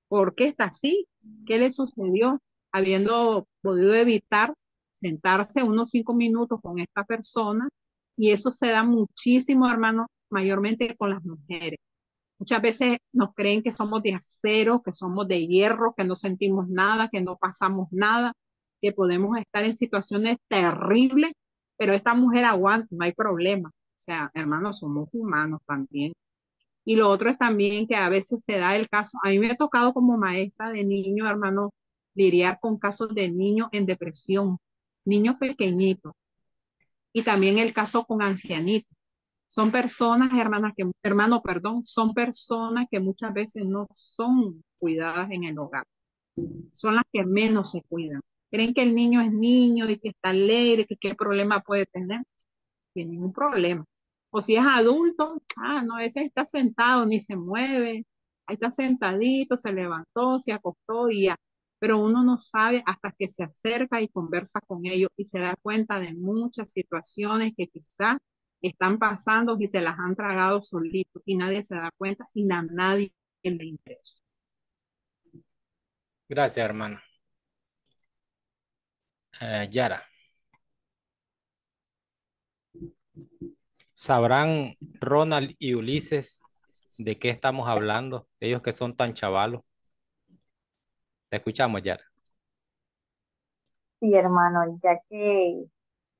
¿Por qué está así? ¿Qué le sucedió? Habiendo podido evitar sentarse unos 5 minutos con esta persona y eso se da muchísimo, hermano, mayormente con las mujeres. Muchas veces nos creen que somos de acero, que somos de hierro, que no sentimos nada, que no pasamos nada, que podemos estar en situaciones terribles, pero esta mujer aguanta, no hay problema. O sea, hermanos, somos humanos también. Y lo otro es también que a veces se da el caso, a mí me ha tocado como maestra de niños, hermano, lidiar con casos de niños en depresión, niños pequeñitos, y también el caso con ancianitos. Son personas, hermano, perdón, son personas que muchas veces no son cuidadas en el hogar. Son las que menos se cuidan. Creen que el niño es niño y que está alegre, que qué problema puede tener. Tiene ningún problema. O si es adulto, no, ese está sentado, ni se mueve. Ahí está sentadito, se levantó, se acostó y ya. Pero uno no sabe hasta que se acerca y conversa con ellos y se da cuenta de muchas situaciones que quizás están pasando y se las han tragado solitos y nadie se da cuenta y a nadie le interesa. Gracias, hermano. Yara, ¿sabrán Ronald y Ulises de qué estamos hablando? Ellos que son tan chavalos. Te escuchamos, Yara. Sí, hermano, ya que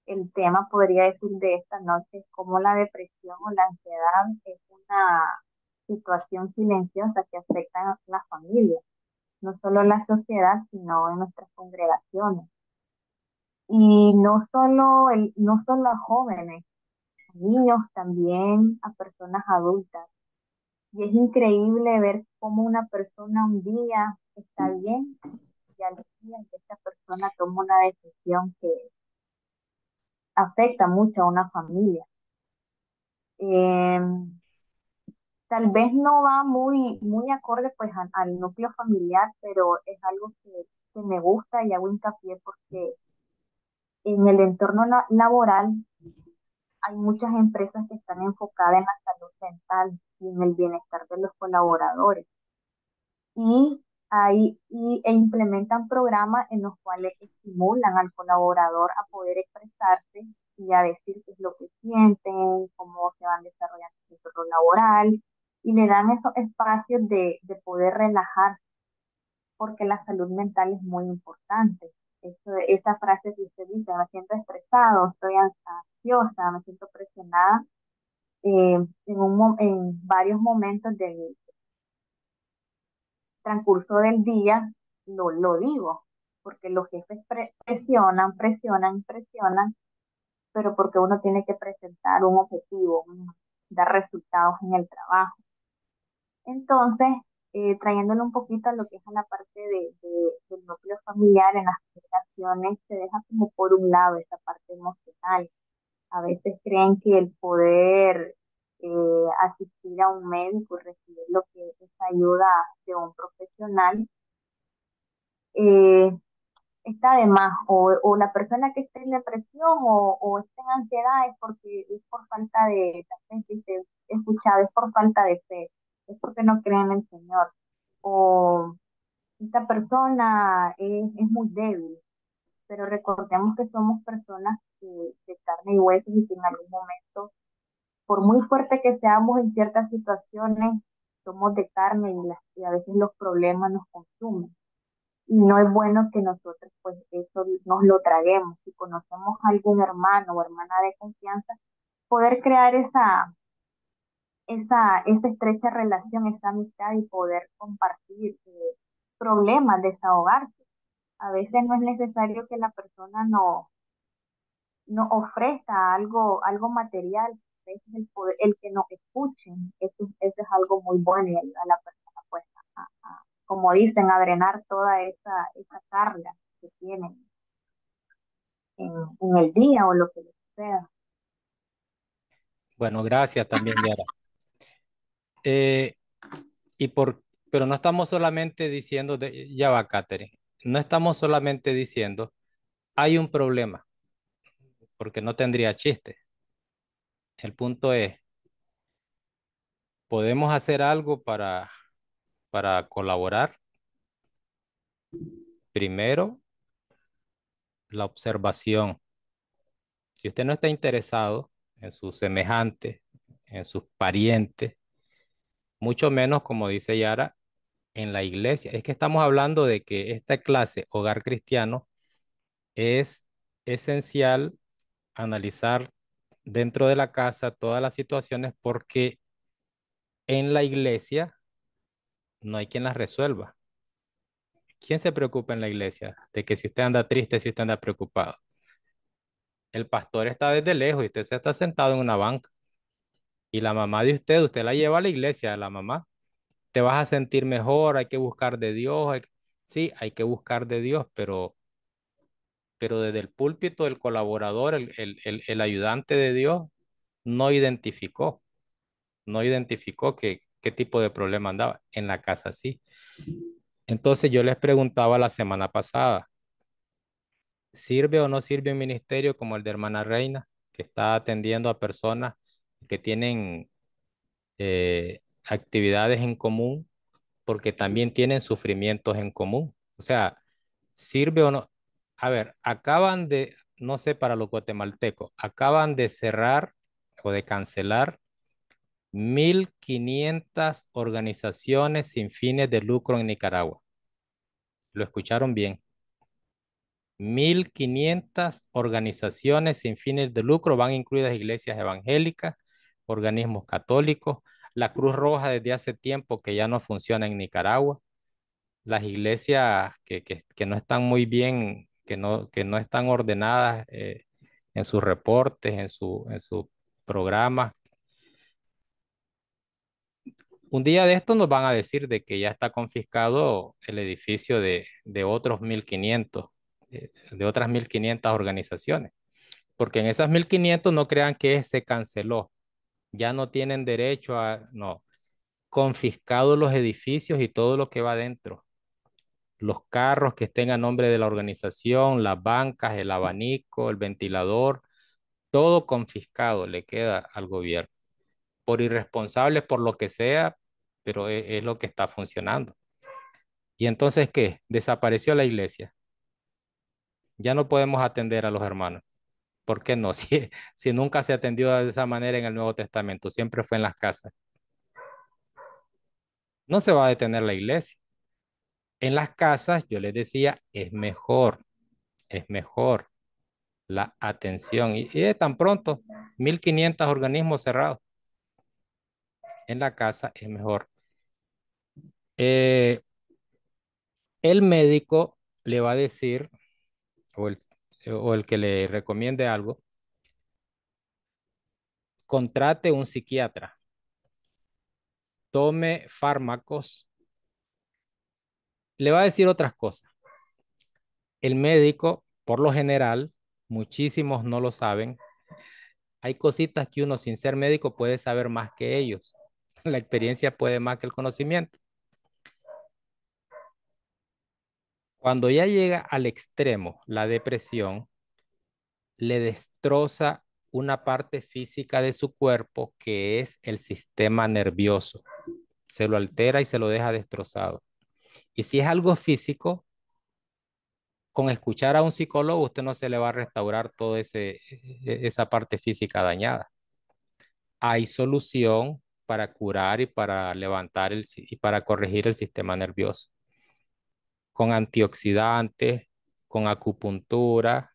el tema podría decir de esta noche es cómo la depresión o la ansiedad es una situación silenciosa que afecta a la familia, no solo en la sociedad, sino en nuestras congregaciones. Y no solo a jóvenes, a niños, también a personas adultas. Y es increíble ver cómo una persona un día está bien y al día que esta persona toma una decisión que afecta mucho a una familia. Em, Tal vez no va muy acorde pues al núcleo familiar, pero es algo que me gusta y hago hincapié porque en el entorno laboral hay muchas empresas que están enfocadas en la salud mental y en el bienestar de los colaboradores. E implementan programas en los cuales estimulan al colaborador a poder expresarse y a decir qué es lo que sienten, cómo se van desarrollando su entorno laboral, y le dan esos espacios de poder relajar, porque la salud mental es muy importante. Esa frase que usted dice, me siento estresado, estoy ansiosa, me siento presionada, en varios momentos del transcurso del día, lo digo, porque los jefes presionan, presionan, presionan, pero porque uno tiene que presentar un objetivo, dar resultados en el trabajo. Entonces, trayéndolo un poquito a lo que es a la parte del núcleo familiar, en las generaciones se deja como por un lado esa parte emocional. A veces creen que el poder asistir a un médico y recibir lo que es ayuda de un profesional, eh, está de más, o la persona que esté en depresión o esté en ansiedad es porque es por falta de, también que se he escuchado, es por falta de fe, es porque no creen en el Señor, o esta persona es muy débil, pero recordemos que somos personas de carne y huesos y que en algún momento, por muy fuerte que seamos en ciertas situaciones, somos de carne y a veces los problemas nos consumen. Y no es bueno que nosotros pues eso nos lo traguemos. Si conocemos a algún hermano o hermana de confianza, poder crear esa estrecha relación, esa amistad y poder compartir problemas, desahogarse. A veces no es necesario que la persona no ofrezca algo material, a veces el que nos escuchen, eso es algo muy bueno y ayuda a la persona pues como dicen, a drenar toda esa carga que tienen en el día o lo que les suceda. Bueno, gracias también, Yara. Eh, y por, pero no estamos solamente diciendo, ya va, Catherine, no estamos solamente diciendo, hay un problema, porque no tendría chiste. El punto es, ¿podemos hacer algo para colaborar? Primero, la observación. Si usted no está interesado en sus semejantes, en sus parientes, mucho menos, como dice Yara, en la iglesia. Es que estamos hablando de que esta clase, Hogar Cristiano, es esencial analizar dentro de la casa todas las situaciones porque en la iglesia no hay quien las resuelva. ¿Quién se preocupa en la iglesia de que si usted anda triste, si usted anda preocupado? El pastor está desde lejos y usted se está sentado en una banca. Y la mamá de usted la lleva a la iglesia, a la mamá. Te vas a sentir mejor, hay que buscar de Dios. Sí, hay que buscar de Dios, pero desde el púlpito el colaborador, el ayudante de Dios, no identificó, no identificó qué tipo de problema andaba. En la casa sí. Entonces yo les preguntaba la semana pasada, ¿sirve o no sirve un ministerio como el de Hermana Reina, que está atendiendo a personas que tienen actividades en común, porque también tienen sufrimientos en común? O sea, ¿sirve o no? A ver, no sé para los guatemaltecos, acaban de cerrar o de cancelar 1.500 organizaciones sin fines de lucro en Nicaragua. ¿Lo escucharon bien? 1.500 organizaciones sin fines de lucro, van incluidas iglesias evangélicas, organismos católicos, la Cruz Roja desde hace tiempo que ya no funciona en Nicaragua, las iglesias que no están muy bien, que no están ordenadas en sus reportes, en su programa. Un día de esto nos van a decir de que ya está confiscado el edificio de otros 1.500, de otras 1.500 organizaciones, porque en esas 1.500 no crean que se canceló, ya no tienen derecho no, confiscados los edificios y todo lo que va dentro, los carros que estén a nombre de la organización, las bancas, el abanico, el ventilador, todo confiscado le queda al gobierno, por irresponsables, por lo que sea, pero es lo que está funcionando. ¿Y entonces qué? Desapareció la iglesia. Ya no podemos atender a los hermanos. ¿Por qué no? Si nunca se atendió de esa manera en el Nuevo Testamento, siempre fue en las casas. No se va a detener la iglesia. En las casas, yo les decía, es mejor la atención. Y es tan pronto, 1.500 organismos cerrados. En la casa es mejor. Eh, el médico le va a decir, o el que le recomiende algo, contrate un psiquiatra, tome fármacos, le va a decir otras cosas. El médico, por lo general, muchísimos no lo saben, hay cositas que uno sin ser médico puede saber más que ellos. La experiencia puede más que el conocimiento. Cuando ya llega al extremo, la depresión le destroza una parte física de su cuerpo que es el sistema nervioso. Se lo altera y se lo deja destrozado. Y si es algo físico, con escuchar a un psicólogo, usted no se le va a restaurar toda esa parte física dañada. Hay solución para curar y para levantar y para corregir el sistema nervioso. Con antioxidantes, con acupuntura,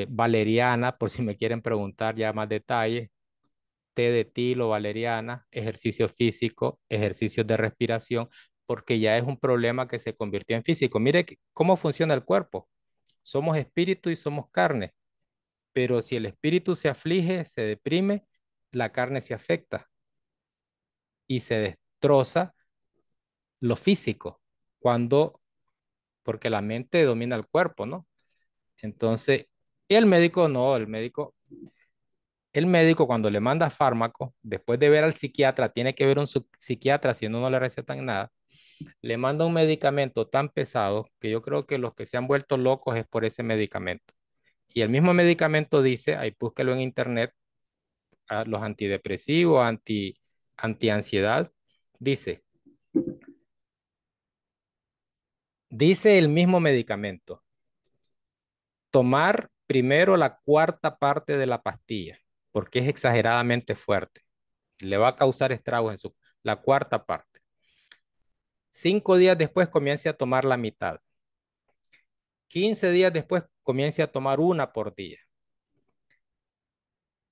valeriana, por si me quieren preguntar ya más detalles, té de tilo, valeriana, ejercicio físico, ejercicios de respiración, porque ya es un problema que se convirtió en físico. Mire cómo funciona el cuerpo. Somos espíritu y somos carne, pero si el espíritu se aflige, se deprime, la carne se afecta y se destroza lo físico, porque la mente domina el cuerpo, ¿no? Entonces, y el médico no, el médico cuando le manda fármaco, después de ver al psiquiatra, tiene que ver un psiquiatra si no le recetan nada, le manda un medicamento tan pesado que yo creo que los que se han vuelto locos es por ese medicamento. Y el mismo medicamento dice, ahí búsquelo en internet, los antidepresivos, antiansiedad, dice, dice el mismo medicamento, tomar primero la cuarta parte de la pastilla, porque es exageradamente fuerte. Le va a causar estragos la cuarta parte. 5 días después comience a tomar la mitad. 15 días después comience a tomar una por día.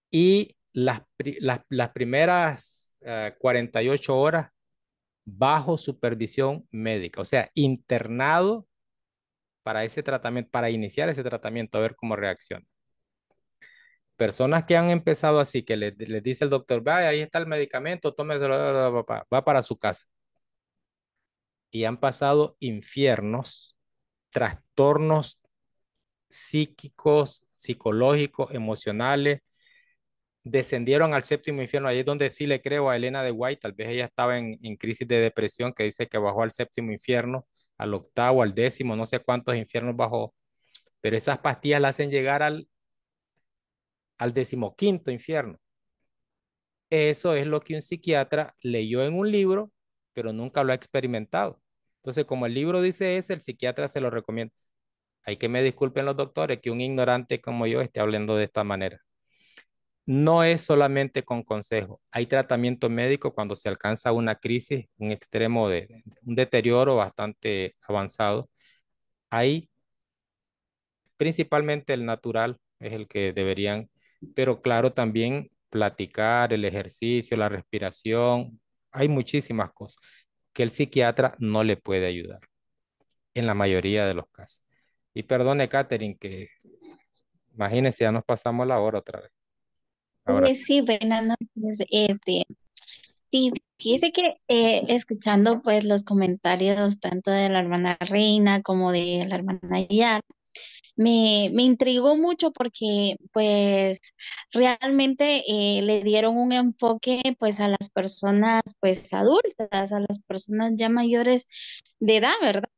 Y las primeras 48 horas bajo supervisión médica, o sea, internado para ese tratamiento, para iniciar ese tratamiento, a ver cómo reacciona. Personas que han empezado así, que les dice el doctor, vaya, ahí está el medicamento, tómeselo, va para su casa. Y han pasado infiernos, trastornos psíquicos, psicológicos, emocionales, descendieron al séptimo infierno. Ahí es donde sí le creo a Elena de White, tal vez ella estaba en crisis de depresión, que dice que bajó al séptimo infierno, al octavo, al décimo, no sé cuántos infiernos bajó, pero esas pastillas la hacen llegar al decimoquinto infierno. Eso es lo que un psiquiatra leyó en un libro, pero nunca lo ha experimentado. Entonces, como el libro dice eso, el psiquiatra se lo recomienda. Hay que me disculpen los doctores que un ignorante como yo esté hablando de esta manera. No es solamente con consejo. Hay tratamiento médico cuando se alcanza una crisis, un extremo de un deterioro bastante avanzado. Hay principalmente el natural es el que deberían, pero claro, también platicar, el ejercicio, la respiración. Hay muchísimas cosas que el psiquiatra no le puede ayudar en la mayoría de los casos. Y perdone, Catherine, que imagínese, ya nos pasamos la hora otra vez. Ahora sí. Sí, buenas noches. Sí, fíjese que escuchando pues los comentarios tanto de la hermana Reina como de la hermana Yar, me intrigó mucho porque pues realmente le dieron un enfoque pues a las personas pues adultas, a las personas ya mayores de edad, ¿verdad?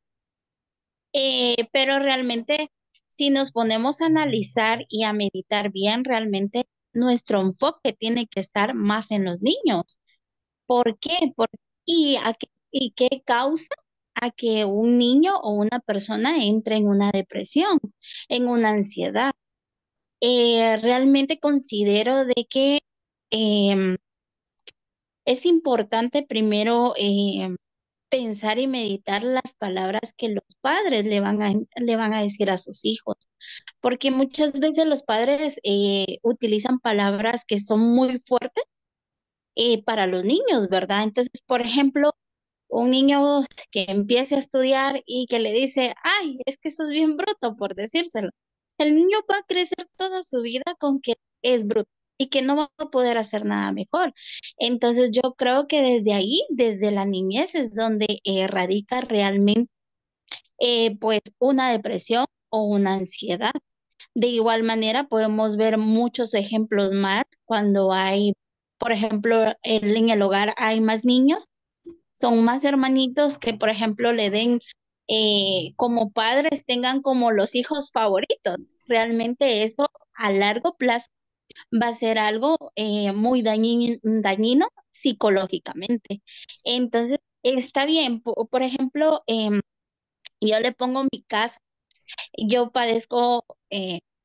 Pero realmente si nos ponemos a analizar y a meditar bien, realmente nuestro enfoque tiene que estar más en los niños. ¿Por qué? ¿Y qué causa a que un niño o una persona entre en una depresión, en una ansiedad? Realmente considero de que em, es importante primero pensar y meditar las palabras que los padres le van a decir a sus hijos, porque muchas veces los padres utilizan palabras que son muy fuertes para los niños, ¿verdad? Entonces, por ejemplo, un niño que empiece a estudiar y que le dice, ay, es que sos bien bruto, por decírselo. El niño va a crecer toda su vida con que es bruto y que no va a poder hacer nada mejor. Entonces yo creo que desde ahí, desde la niñez, es donde radica realmente pues una depresión o una ansiedad. De igual manera, podemos ver muchos ejemplos más cuando hay, por ejemplo, en el hogar hay más niños, son más hermanitos que, por ejemplo, le den como padres tengan como los hijos favoritos. Realmente eso a largo plazo va a ser algo muy dañino psicológicamente. Entonces, está bien, por ejemplo, yo le pongo mi caso, yo padezco,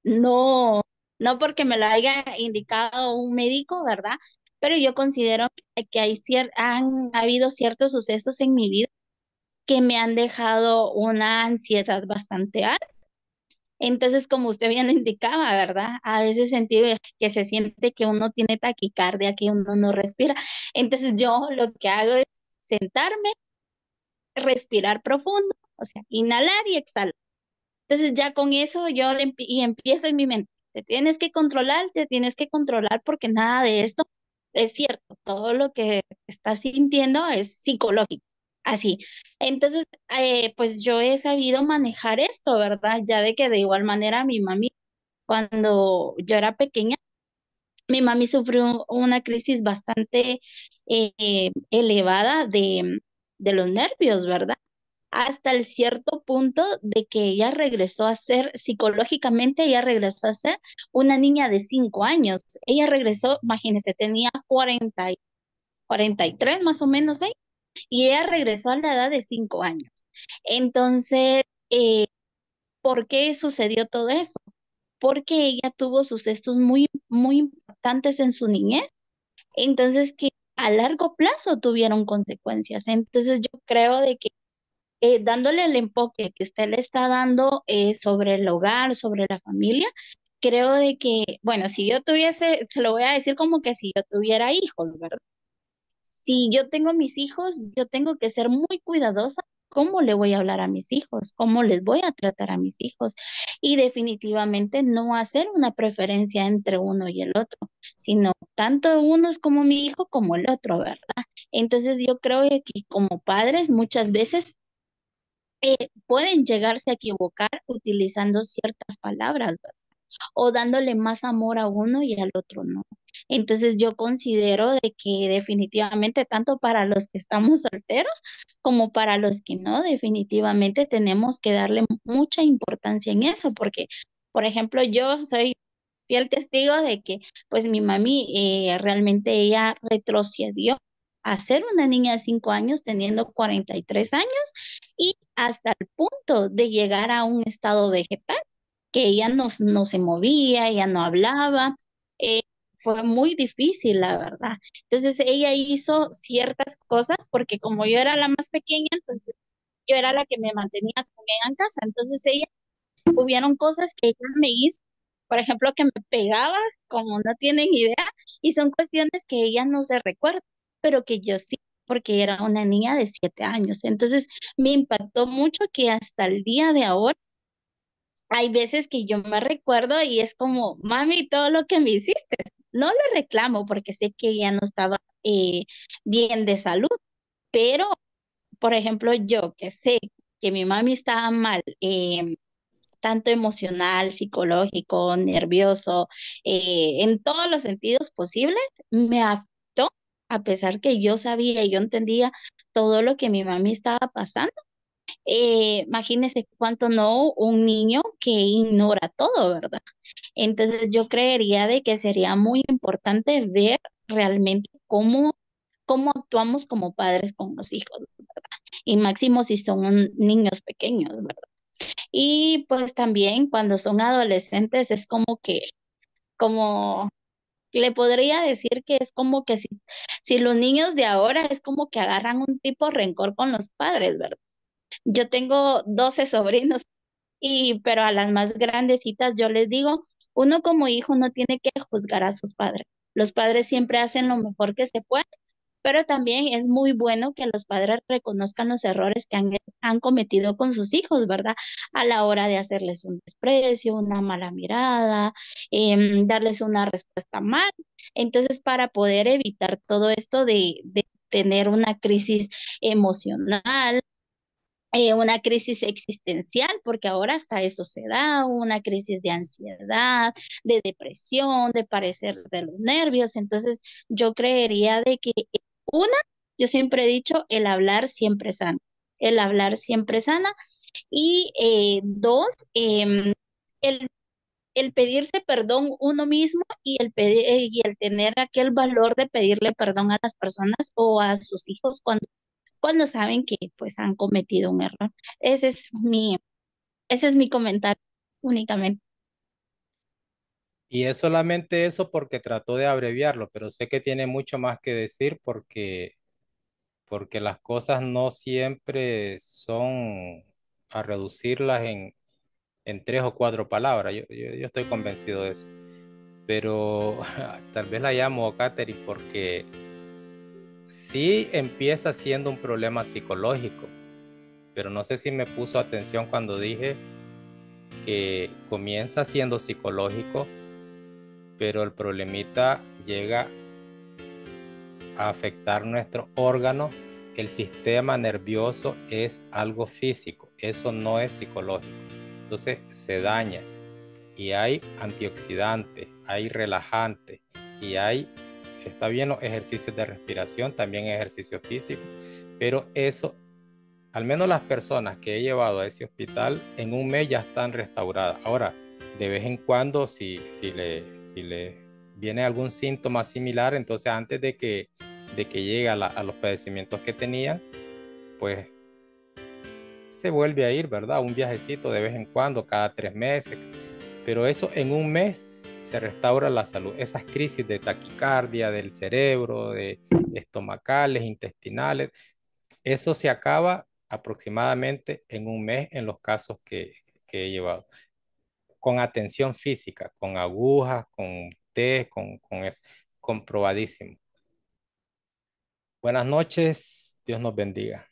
no, no porque me lo haya indicado un médico, ¿verdad? Pero yo considero que han habido ciertos sucesos en mi vida que me han dejado una ansiedad bastante alta. Entonces, como usted bien lo indicaba, ¿verdad? A veces sentí que se siente que uno tiene taquicardia, que uno no respira. Entonces, yo lo que hago es sentarme, respirar profundo, o sea, inhalar y exhalar. Entonces, ya con eso y empiezo en mi mente. Te tienes que controlar porque nada de esto es cierto. Todo lo que estás sintiendo es psicológico. Así. Entonces, pues yo he sabido manejar esto, ¿verdad? Ya de que de igual manera mi mami, cuando yo era pequeña, mi mami sufrió una crisis bastante elevada de los nervios, ¿verdad? Hasta el cierto punto de que ella regresó a ser, psicológicamente, ella regresó a ser una niña de 5 años. Ella regresó, imagínese, tenía 43 más o menos, ¿eh? Y ella regresó a la edad de 5 años. Entonces, eh, ¿por qué sucedió todo eso? Porque ella tuvo sucesos muy, muy importantes en su niñez, entonces que a largo plazo tuvieron consecuencias. Entonces yo creo de que dándole el enfoque que usted le está dando sobre el hogar, sobre la familia, creo de que, bueno, si yo tuviese, se lo voy a decir como que si yo tuviera hijos, ¿verdad? Si yo tengo mis hijos, yo tengo que ser muy cuidadosa cómo le voy a hablar a mis hijos, cómo les voy a tratar a mis hijos y definitivamente no hacer una preferencia entre uno y el otro, sino tanto unos como mi hijo como el otro, ¿verdad? Entonces yo creo que como padres muchas veces pueden llegarse a equivocar utilizando ciertas palabras, ¿verdad? O dándole más amor a uno y al otro no. Entonces yo considero de que definitivamente tanto para los que estamos solteros como para los que no, definitivamente tenemos que darle mucha importancia en eso, porque, por ejemplo, yo soy fiel testigo de que pues mi mami realmente ella retrocedió a ser una niña de 5 años teniendo 43 años y hasta el punto de llegar a un estado vegetal, que ella no se movía, ella no hablaba, eh, fue muy difícil, la verdad. Entonces ella hizo ciertas cosas porque como yo era la más pequeña, entonces yo era la que me mantenía con ella en casa. Entonces ella, hubieron cosas que ella me hizo, por ejemplo, que me pegaba, como no tienen idea, y son cuestiones que ella no se recuerda, pero que yo sí, porque era una niña de 7 años. Entonces me impactó mucho que hasta el día de ahora hay veces que yo me recuerdo y es como, mami, todo lo que me hiciste. No le reclamo porque sé que ella no estaba bien de salud, pero, por ejemplo, yo que sé que mi mami estaba mal, tanto emocional, psicológico, nervioso, en todos los sentidos posibles, me afectó, a pesar que yo sabía y yo entendía todo lo que mi mami estaba pasando. Imagínese cuánto no un niño que ignora todo, ¿verdad? Entonces yo creería de que sería muy importante ver realmente cómo actuamos como padres con los hijos, ¿verdad? Y máximo si son niños pequeños, ¿verdad? Y pues también cuando son adolescentes es como le podría decir que es como que si los niños de ahora es como que agarran un tipo de rencor con los padres, ¿verdad? Yo tengo 12 sobrinos pero a las más grandecitas yo les digo, uno como hijo no tiene que juzgar a sus padres. Los padres siempre hacen lo mejor que se puede, pero también es muy bueno que los padres reconozcan los errores que han cometido con sus hijos, ¿verdad? A la hora de hacerles un desprecio, una mala mirada, darles una respuesta mal. Entonces, para poder evitar todo esto de tener una crisis emocional, una crisis existencial, porque ahora hasta eso se da, una crisis de ansiedad, de depresión, de parecer de los nervios. Entonces, yo creería de que una, yo siempre he dicho, el hablar siempre es sano. el hablar siempre sana. Y dos, el, el pedirse perdón uno mismo y el tener aquel valor de pedirle perdón a las personas o a sus hijos cuando saben que pues han cometido un error. Ese es ese es mi comentario únicamente. Y es solamente eso porque trató de abreviarlo, pero sé que tiene mucho más que decir porque las cosas no siempre son a reducirlas en 3 o 4 palabras. Yo estoy convencido de eso. Pero tal vez la llamo Katherine porque sí empieza siendo un problema psicológico, pero no sé si me puso atención cuando dije que comienza siendo psicológico, pero el problemita llega a afectar nuestros órganos. El sistema nervioso es algo físico, eso no es psicológico. Entonces se daña y hay antioxidantes, hay relajantes y está bien los ejercicios de respiración, también ejercicio físico, pero eso, al menos las personas que he llevado a ese hospital, en un mes ya están restauradas. Ahora, de vez en cuando, si le viene algún síntoma similar, entonces antes de que llegue a los padecimientos que tenían, pues se vuelve a ir, ¿verdad? Un viajecito de vez en cuando, cada 3 meses, pero eso en un mes se restaura la salud. Esas crisis de taquicardia del cerebro, de estomacales, intestinales, eso se acaba aproximadamente en un mes en los casos que he llevado. Con atención física, con agujas, con test, con eso, comprobadísimo. Buenas noches, Dios nos bendiga.